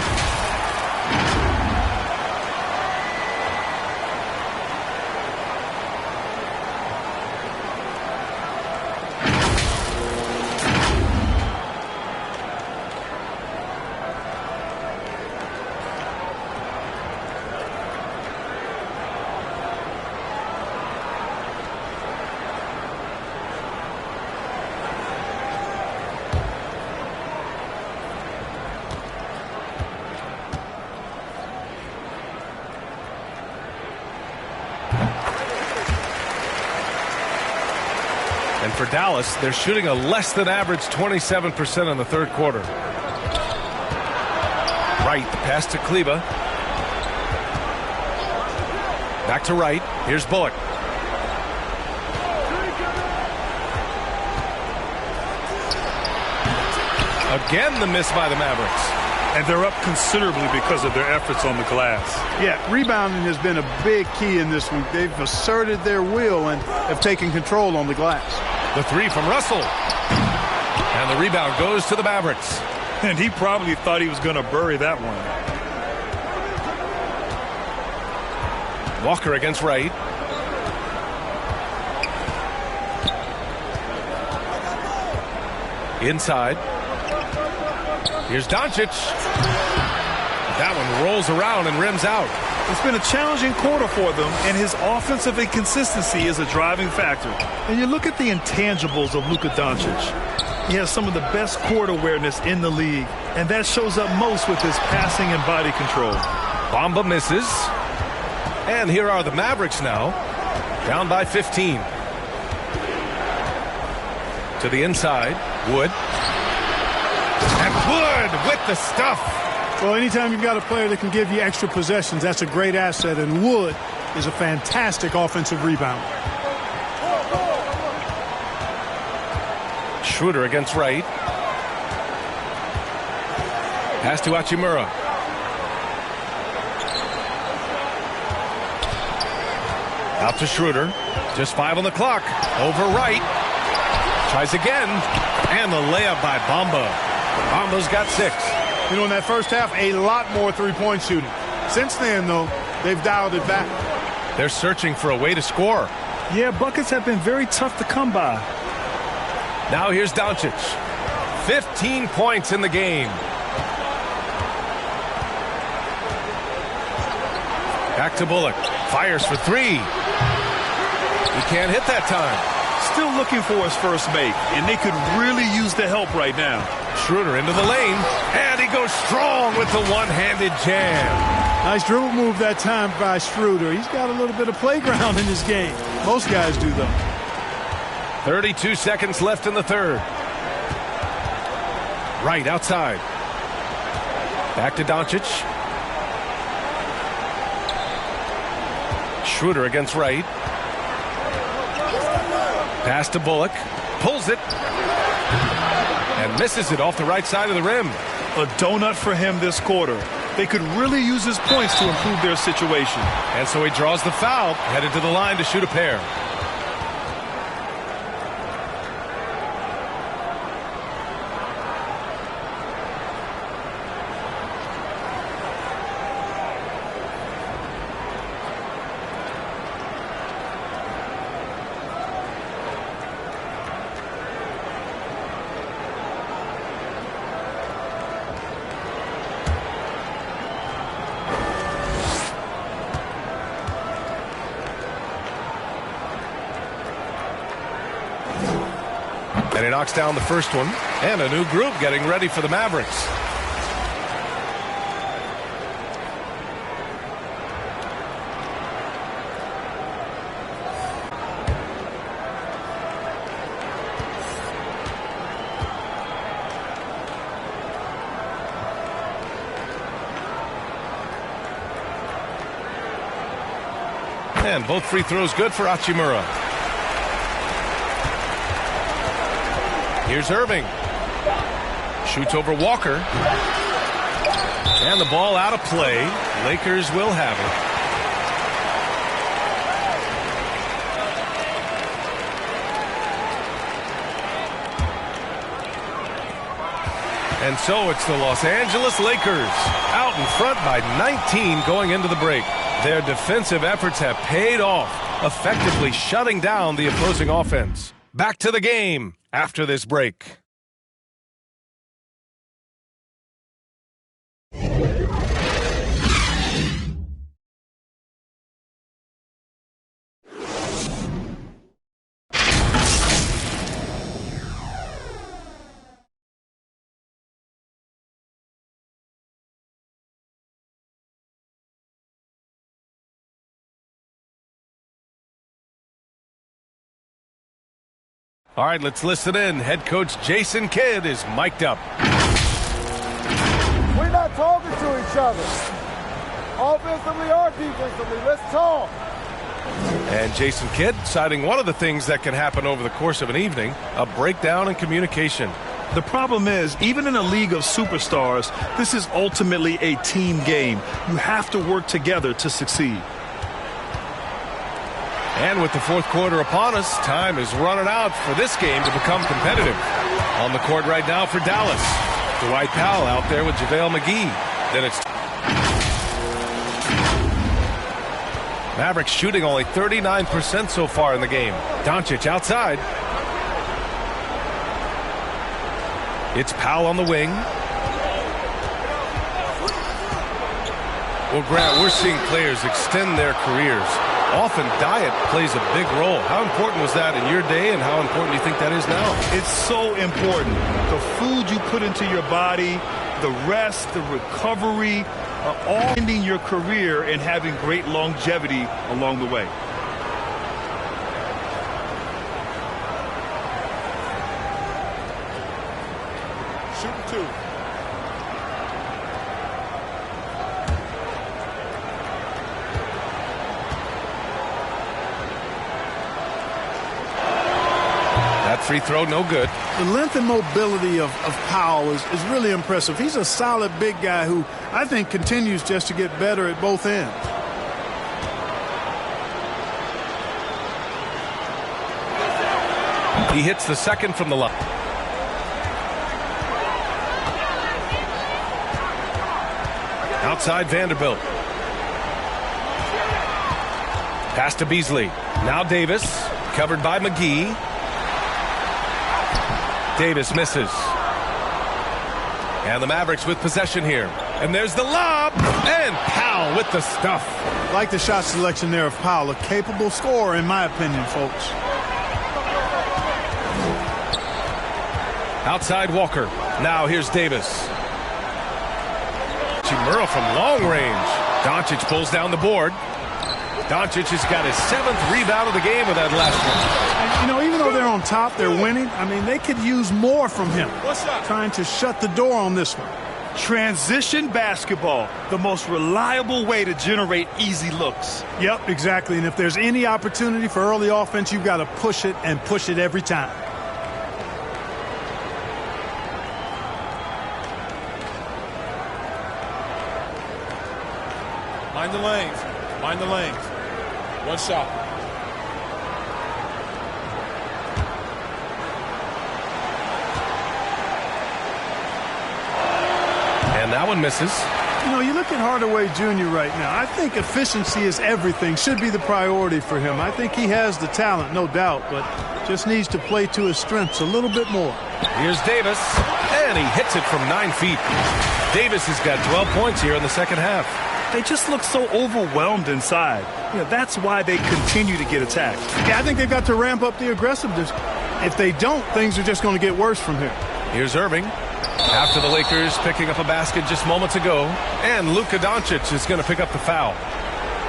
And for Dallas, they're shooting a less than average 27% in the third quarter. Wright, pass to Kleba. Back to Wright. Here's Bullock. Again, the miss by the Mavericks. And they're up considerably because of their efforts on the glass. Yeah, rebounding has been a big key in this week. They've asserted their will and have taken control on the glass. The 3 from Russell. And the rebound goes to the Mavericks. And he probably thought he was going to bury that one. Walker against Wright. Inside. Here's Doncic. That one rolls around and rims out. It's been a challenging quarter for them, and his offensive inconsistency is a driving factor. And you look at the intangibles of Luka Doncic. He has some of the best court awareness in the league, and that shows up most with his passing and body control. Bamba misses. And here are the Mavericks now, down by 15. To the inside, Wood. And Wood with the stuff. Well, anytime you've got a player that can give you extra possessions, that's a great asset, and Wood is a fantastic offensive rebounder. Schroeder against Wright. Pass to Hachimura. Out to Schroeder. Just 5 on the clock. Over Wright. Tries again. And the layup by Bamba. Bamba's got 6. You know, in that first half, a lot more three-point shooting. Since then, though, they've dialed it back. They're searching for a way to score. Yeah, buckets have been very tough to come by. Now here's Doncic. 15 points in the game. Back to Bullock. Fires for three. He can't hit that time. Still looking for his first make, and they could really use the help right now. Schroeder into the lane, and he goes strong with the one-handed jam. Nice dribble move that time by Schroeder. He's got a little bit of playground in his game. Most guys do, though. 32 seconds left in the third. Right outside. Back to Doncic. Schroeder against Wright. Pass to Bullock. Pulls it. And misses it off the right side of the rim. A donut for him this quarter. They could really use his points to improve their situation. And so he draws the foul, headed to the line to shoot a pair. And he knocks down the first one. And a new group getting ready for the Mavericks. And both free throws good for Hachimura. Here's Irving. Shoots over Walker. And the ball out of play. Lakers will have it. And so it's the Los Angeles Lakers out in front by 19 going into the break. Their defensive efforts have paid off, effectively shutting down the opposing offense. Back to the game after this break. All right, let's listen in. Head coach Jason Kidd is mic'd up. We're not talking to each other. Offensively or defensively, let's talk. And Jason Kidd citing one of the things that can happen over the course of an evening, a breakdown in communication. The problem is, even in a league of superstars, this is ultimately a team game. You have to work together to succeed. And with the fourth quarter upon us, time is running out for this game to become competitive. On the court right now for Dallas. Dwight Powell out there with JaVale McGee. Then it's Mavericks shooting only 39% so far in the game. Doncic outside. It's Powell on the wing. Well, Grant, we're seeing players extend their careers. Often diet plays a big role. How important was that in your day, and how important do you think that is now? It's so important. The food you put into your body, the rest, the recovery, all ending your career and having great longevity along the way. Shooting two. Free throw, no good. The length and mobility of Powell is really impressive. He's a solid big guy who I think continues just to get better at both ends. He hits the second from the line. Outside Vanderbilt. Pass to Beasley. Now Davis, covered by McGee. Davis misses. And the Mavericks with possession here. And there's the lob. And Powell with the stuff. Like the shot selection there of Powell. A capable scorer, in my opinion, folks. Outside Walker. Now here's Davis. Merle from long range. Doncic pulls down the board. Doncic has got his 7th rebound of the game with that last one. And, you know, even though they're on top, they're winning. I mean, they could use more from him. Trying to shut the door on this one. Transition basketball, the most reliable way to generate easy looks. Yep, exactly. And if there's any opportunity for early offense, you've got to push it and push it every time. Mind the lanes. Mind the lanes. One shot. And that one misses. You know, you look at Hardaway Jr. right now. I think efficiency is everything, should be the priority for him. I think he has the talent, no doubt, but just needs to play to his strengths a little bit more. Here's Davis, and he hits it from 9 feet. Davis has got 12 points here in the second half. They just look so overwhelmed inside. You know, that's why they continue to get attacked. Yeah, I think they've got to ramp up the aggressiveness. If they don't, things are just going to get worse from here. Here's Irving. After the Lakers picking up a basket just moments ago. And Luka Doncic is going to pick up the foul.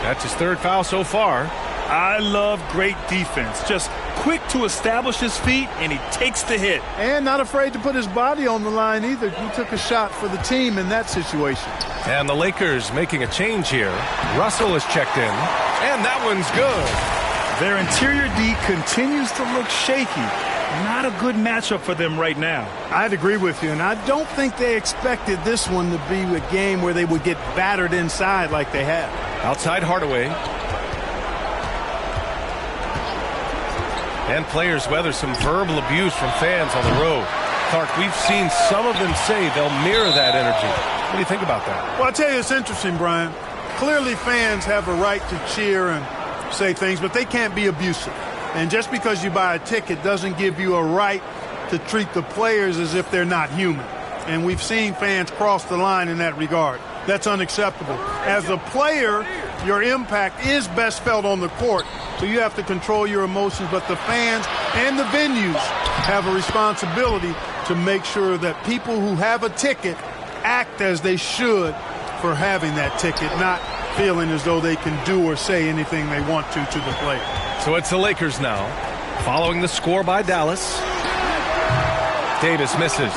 That's his 3rd foul so far. I love great defense. Just quick to establish his feet, and he takes the hit. And not afraid to put his body on the line either. He took a shot for the team in that situation. And the Lakers making a change here. Russell is checked in, and that one's good. Their interior D continues to look shaky. Not a good matchup for them right now. I'd agree with you, and I don't think they expected this one to be a game where they would get battered inside like they have. Outside Hardaway. And players weather some verbal abuse from fans on the road. Clark, we've seen some of them say they'll mirror that energy. What do you think about that? Well, I'll tell you, it's interesting, Brian. Clearly fans have a right to cheer and say things, but they can't be abusive. And just because you buy a ticket doesn't give you a right to treat the players as if they're not human. And we've seen fans cross the line in that regard. That's unacceptable. As a player, your impact is best felt on the court, so you have to control your emotions. But the fans and the venues have a responsibility to make sure that people who have a ticket act as they should for having that ticket, not feeling as though they can do or say anything they want to the player. So it's the Lakers now, following the score by Dallas. Davis misses.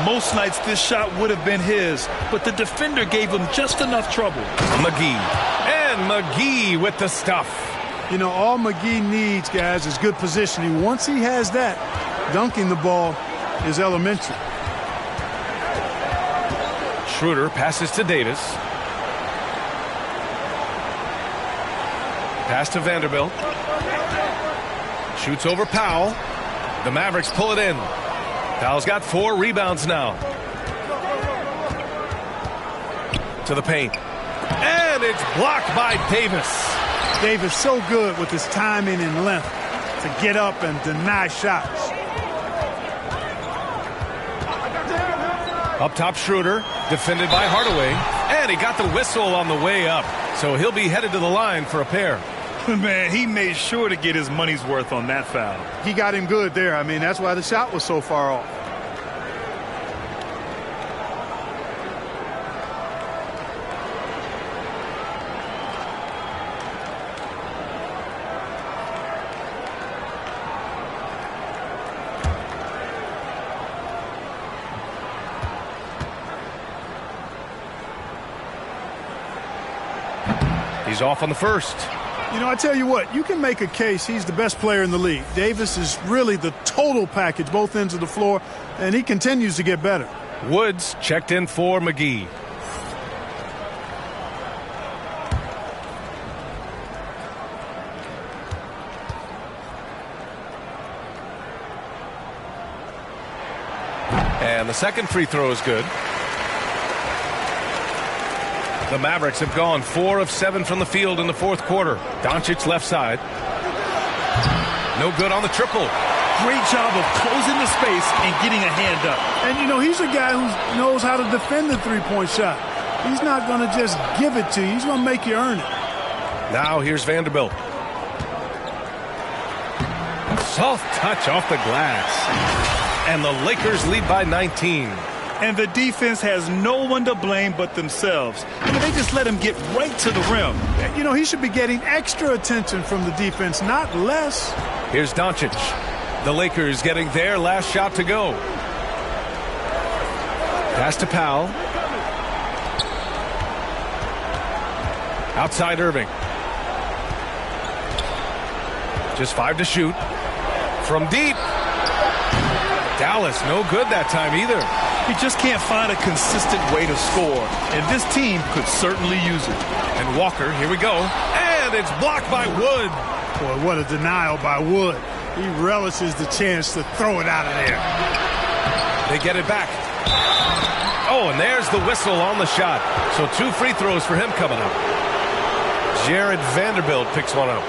Most nights this shot would have been his, but the defender gave him just enough trouble. McGee. And McGee with the stuff. You know, all McGee needs, guys, is good positioning. Once he has that, dunking the ball is elementary. Schroeder passes to Davis. Pass to Vanderbilt. Shoots over Powell. The Mavericks pull it in. Powell's got 4 rebounds now. To the paint. And it's blocked by Davis. Davis so good with his timing and length to get up and deny shots. Up top, Schroeder, defended by Hardaway. And he got the whistle on the way up. So he'll be headed to the line for a pair. Man, he made sure to get his money's worth on that foul. He got him good there. I mean, that's why the shot was so far off. He's off on the first. You know, I tell you what, you can make a case he's the best player in the league. Davis is really the total package, both ends of the floor, and he continues to get better. Woods checked in for McGee. And the second free throw is good. The Mavericks have gone 4 of 7 from the field in the fourth quarter. Doncic left side. No good on the triple. Great job of closing the space and getting a hand up. And, you know, he's a guy who knows how to defend the three-point shot. He's not going to just give it to you. He's going to make you earn it. Now here's Vanderbilt. Soft touch off the glass. And the Lakers lead by 19. And the defense has no one to blame but themselves. I mean, they just let him get right to the rim. You know, he should be getting extra attention from the defense, not less. Here's Doncic. The Lakers getting their last shot to go. Pass to Powell. Outside Irving. Just 5 to shoot. From deep. Dallas, no good that time either. He just can't find a consistent way to score, and this team could certainly use it. And Walker, here we go. And it's blocked by Wood. Boy, what a denial by Wood. He relishes the chance to throw it out of there. They get it back. Oh, and there's the whistle on the shot. So 2 free throws for him coming up. Jared Vanderbilt picks one up.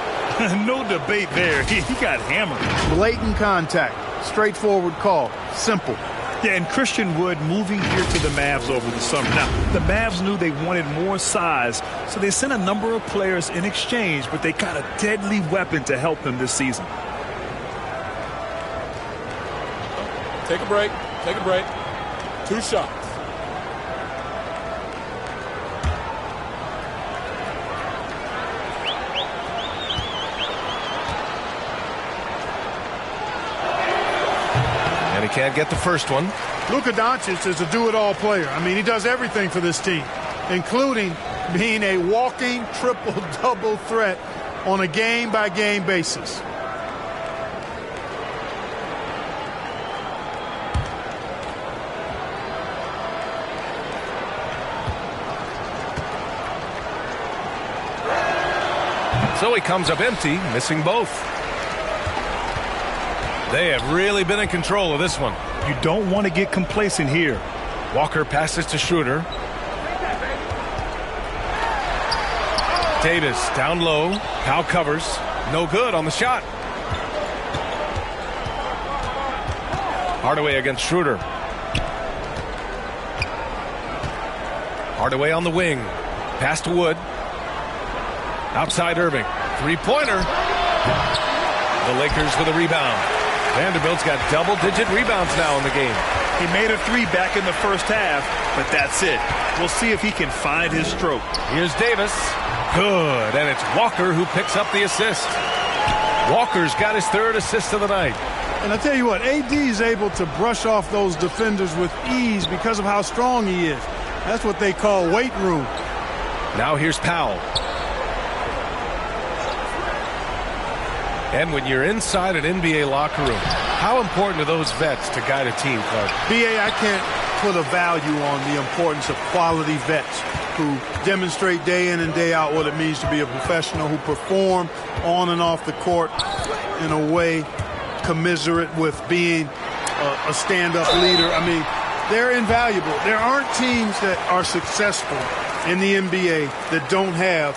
No debate there. He got hammered. Blatant contact. Straightforward call. Simple. Yeah, and Christian Wood moving here to the Mavs over the summer. Now, the Mavs knew they wanted more size, so they sent a number of players in exchange, but they got a deadly weapon to help them this season. Take a break. Take a break. 2 shots. And he can't get the first one. Luka Doncic is a do-it-all player. I mean, he does everything for this team, including being a walking triple-double threat on a game-by-game basis. So he comes up empty, missing both. They have really been in control of this one. You don't want to get complacent here. Walker passes to Schroeder. Davis down low. Powell covers. No good on the shot. Hardaway against Schroeder. Hardaway on the wing. Pass to Wood. Outside Irving. Three-pointer. The Lakers with a rebound. Vanderbilt's got double-digit rebounds now in the game. He made a 3 back in the first half, but that's it. We'll see if he can find his stroke. Here's Davis. Good, and it's Walker who picks up the assist. Walker's got his 3rd assist of the night. And I tell you what, AD is able to brush off those defenders with ease because of how strong he is. That's what they call weight room. Now here's Powell. And when you're inside an NBA locker room, how important are those vets to guide a team, Clark? B.A., I can't put a value on the importance of quality vets who demonstrate day in and day out what it means to be a professional, who perform on and off the court in a way commiserate with being a stand-up leader. I mean, they're invaluable. There aren't teams that are successful in the NBA that don't have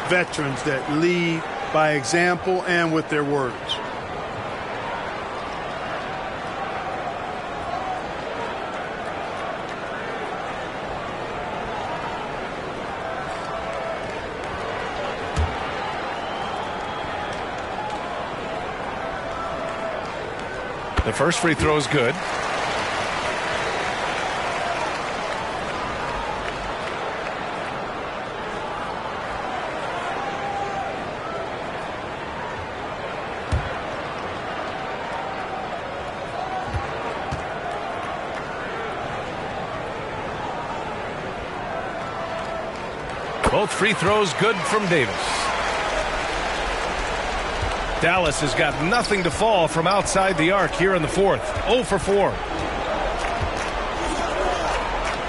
veterans that lead by example and with their words. The first free throw is good. Both free throws good from Davis. Dallas has got nothing to fall from outside the arc here in the 4th. 0 for 4.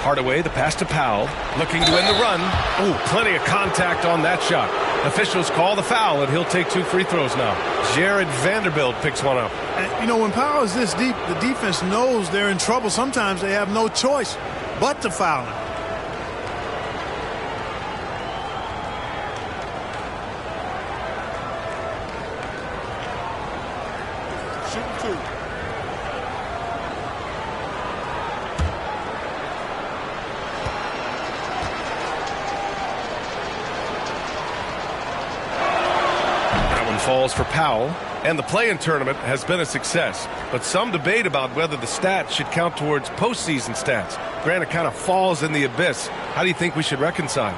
Hardaway, the pass to Powell, looking to win the run. Oh, plenty of contact on that shot. Officials call the foul, and he'll take 2 free throws now. Jared Vanderbilt picks one up. And, you know, when Powell is this deep, the defense knows they're in trouble. Sometimes they have no choice but to foul him. falls for Powell. And the play-in tournament has been a success, but some debate about whether the stats should count towards postseason stats. Granted, kind of falls in the abyss. How do you think we should reconcile?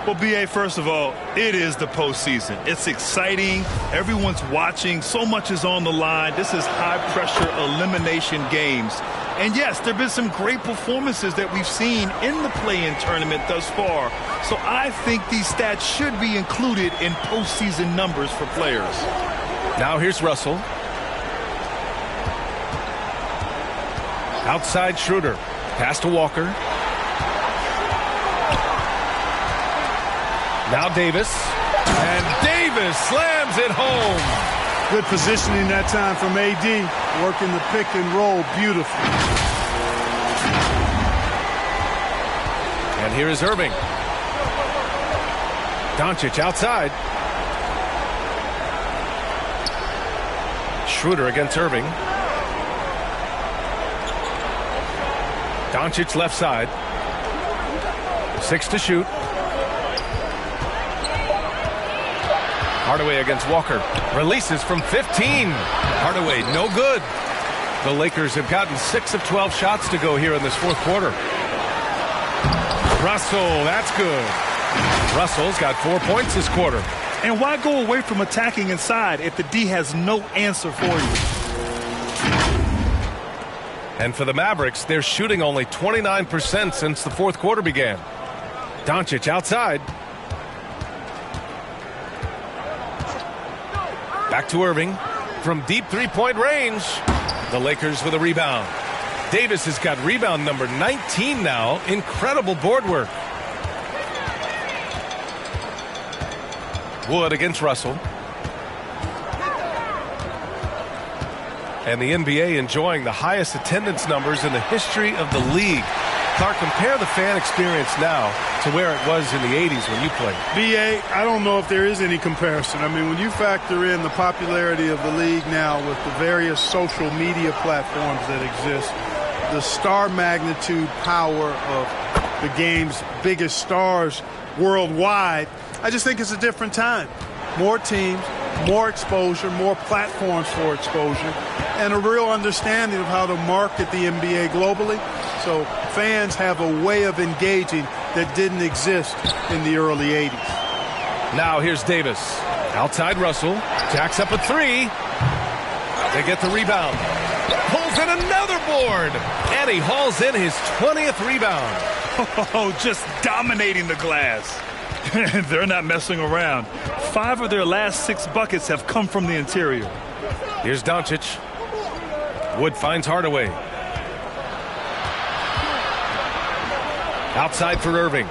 Well, B.A., first of all, it is the postseason. It's exciting. Everyone's watching. So much is on the line. This is high-pressure elimination games. And, yes, there have been some great performances that we've seen in the play-in tournament thus far. So I think these stats should be included in postseason numbers for players. Now here's Russell. Outside Schroeder. Pass to Walker. Now Davis. And Davis slams it home. Good positioning that time from AD. Working the pick and roll beautifully. And here is Irving. Doncic outside. Schroeder against Irving. Doncic left side. 6 to shoot. Hardaway against Walker. Releases from 15. Hardaway, no good. The Lakers have gotten 6 of 12 shots to go here in this fourth quarter. Russell, that's good. Russell's got 4 points this quarter. And why go away from attacking inside if the D has no answer for you? And for the Mavericks, they're shooting only 29% since the fourth quarter began. Doncic outside. Back to Irving from deep three-point range. The Lakers with a rebound. Davis has got rebound number 19 now. Incredible board work. Wood against Russell. And the NBA enjoying the highest attendance numbers in the history of the league. Clark, compare the fan experience now to where it was in the 80s when you played. B.A., I don't know if there is any comparison. I mean, when you factor in the popularity of the league now with the various social media platforms that exist, the star magnitude power of the game's biggest stars worldwide, I just think it's a different time. More teams, more exposure, more platforms for exposure, and a real understanding of how to market the NBA globally. So fans have a way of engaging that didn't exist in the early 80s. Now here's Davis. Outside Russell. Jacks up a three. They get the rebound. Pulls in another board. And he hauls in his 20th rebound. Oh, just dominating the glass. They're not messing around. 5 of their last 6 buckets have come from the interior. Here's Doncic. Wood finds Hardaway. Outside for Irving.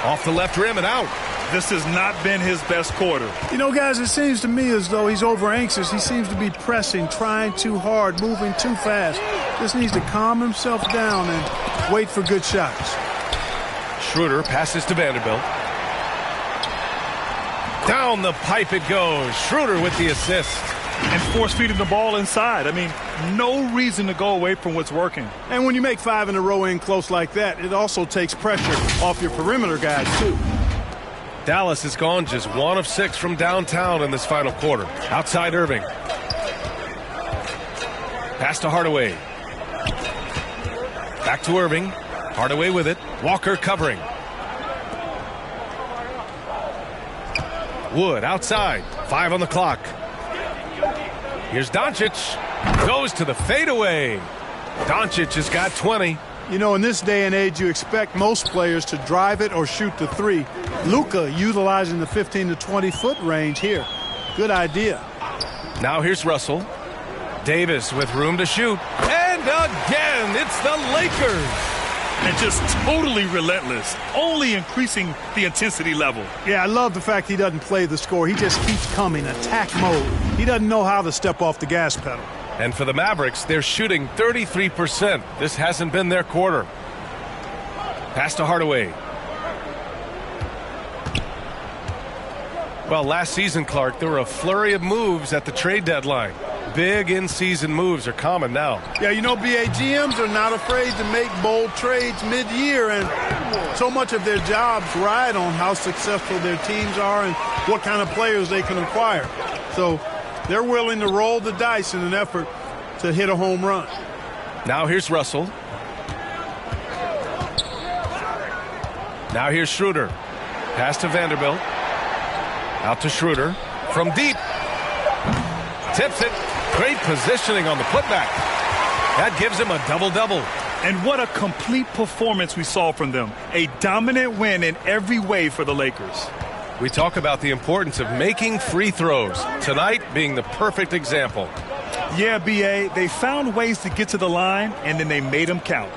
Off the left rim and out. This has not been his best quarter. You know, guys, it seems to me as though he's over anxious. He seems to be pressing, trying too hard, moving too fast. Just needs to calm himself down and wait for good shots. Schroeder passes to Vanderbilt. Down the pipe it goes. Schroeder with the assist. And force-feeding the ball inside. I mean, no reason to go away from what's working. And when you make 5 in a row in close like that, it also takes pressure off your perimeter guys, too. Dallas has gone just 1 of 6 from downtown in this final quarter. Outside Irving. Pass to Hardaway. Back to Irving. Hardaway with it. Walker covering. Wood outside. 5 on the clock. Here's Doncic. Goes to the fadeaway. Doncic has got 20. You know, in this day and age, you expect most players to drive it or shoot the 3. Luka utilizing the 15 to 20-foot range here. Good idea. Now here's Russell. Davis with room to shoot. And again, it's the Lakers. And just totally relentless, only increasing the intensity level. Yeah, I love the fact he doesn't play the score. He just keeps coming, attack mode. He doesn't know how to step off the gas pedal. And for the Mavericks, they're shooting 33%. This hasn't been their quarter. Pass to Hardaway. Well, last season, Clark, there were a flurry of moves at the trade deadline. big in-season moves are common now. Yeah, you know, BA, GMs are not afraid to make bold trades mid-year, and so much of their jobs ride on how successful their teams are and what kind of players they can acquire. So they're willing to roll the dice in an effort to hit a home run. Now here's Russell. Now here's Schroeder. Pass to Vanderbilt. Out to Schroeder. From deep. Tips it. Great positioning on the putback. That gives him a double-double. And what a complete performance we saw from them. A dominant win in every way for the Lakers. We talk about the importance of making free throws. Tonight being the perfect example. Yeah, BA, they found ways to get to the line, and then they made them count.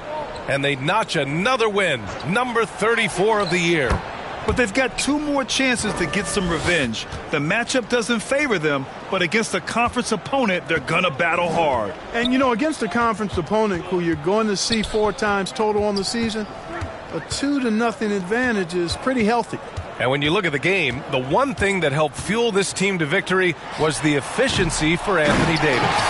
And they notch another win, number 34 of the year. But they've got 2 more chances to get some revenge. The matchup doesn't favor them, but against a conference opponent, they're going to battle hard. And, you know, against a conference opponent who you're going to see 4 times total on the season, a 2-0 advantage is pretty healthy. And when you look at the game, the one thing that helped fuel this team to victory was the efficiency for Anthony Davis.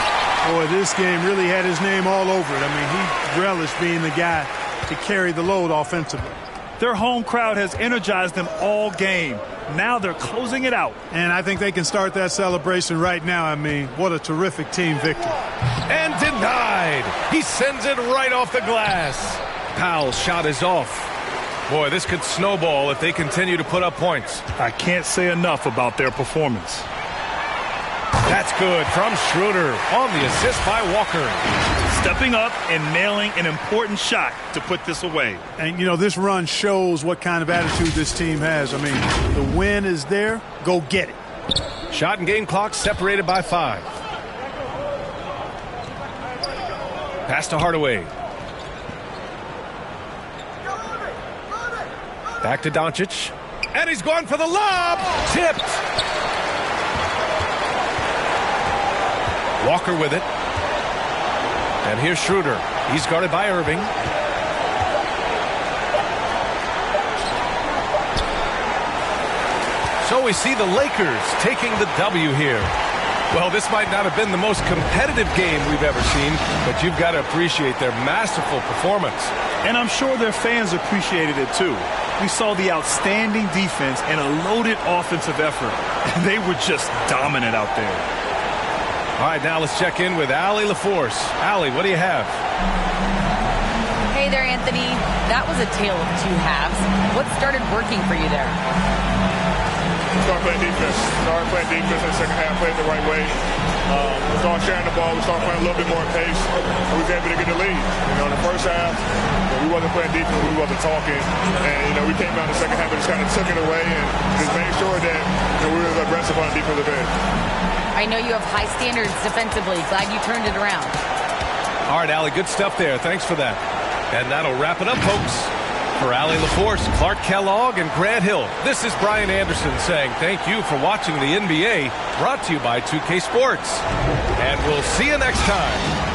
Boy, this game really had his name all over it. I mean, he relished being the guy to carry the load offensively. Their home crowd has energized them all game. Now they're closing it out. And I think they can start that celebration right now. I mean, what a terrific team victory. And denied. He sends it right off the glass. Powell's shot is off. Boy, this could snowball if they continue to put up points. I can't say enough about their performance. That's good from Schroeder on the assist by Walker. Stepping up and nailing an important shot to put this away. And, you know, this run shows what kind of attitude this team has. I mean, the win is there. Go get it. Shot and game clock separated by 5. Pass to Hardaway. Back to Doncic. And he's going for the lob. Tipped. Walker with it. And here's Schroeder. He's guarded by Irving. So we see the Lakers taking the W here. Well, this might not have been the most competitive game we've ever seen, but you've got to appreciate their masterful performance. And I'm sure their fans appreciated it too. We saw the outstanding defense and a loaded offensive effort. And they were just dominant out there. All right, now let's check in with Allie LaForce. Allie, what do you have? Hey there, Anthony. That was a tale of 2 halves. What started working for you there? Start playing defense. Start playing defense in the second half, played the right way. We started sharing the ball. We started playing a little bit more pace. And we was able to get the lead. You know, in the first half, we wasn't playing defense. We wasn't talking. And, you know, we came out in the second half and just kind of took it away and just made sure that, you know, we were aggressive on the defensive end. I know you have high standards defensively. Glad you turned it around. All right, Allie, good stuff there. Thanks for that. And that'll wrap it up, folks. For Allie LaForce, Clark Kellogg, and Grant Hill, this is Brian Anderson saying thank you for watching the NBA, brought to you by 2K Sports. And we'll see you next time.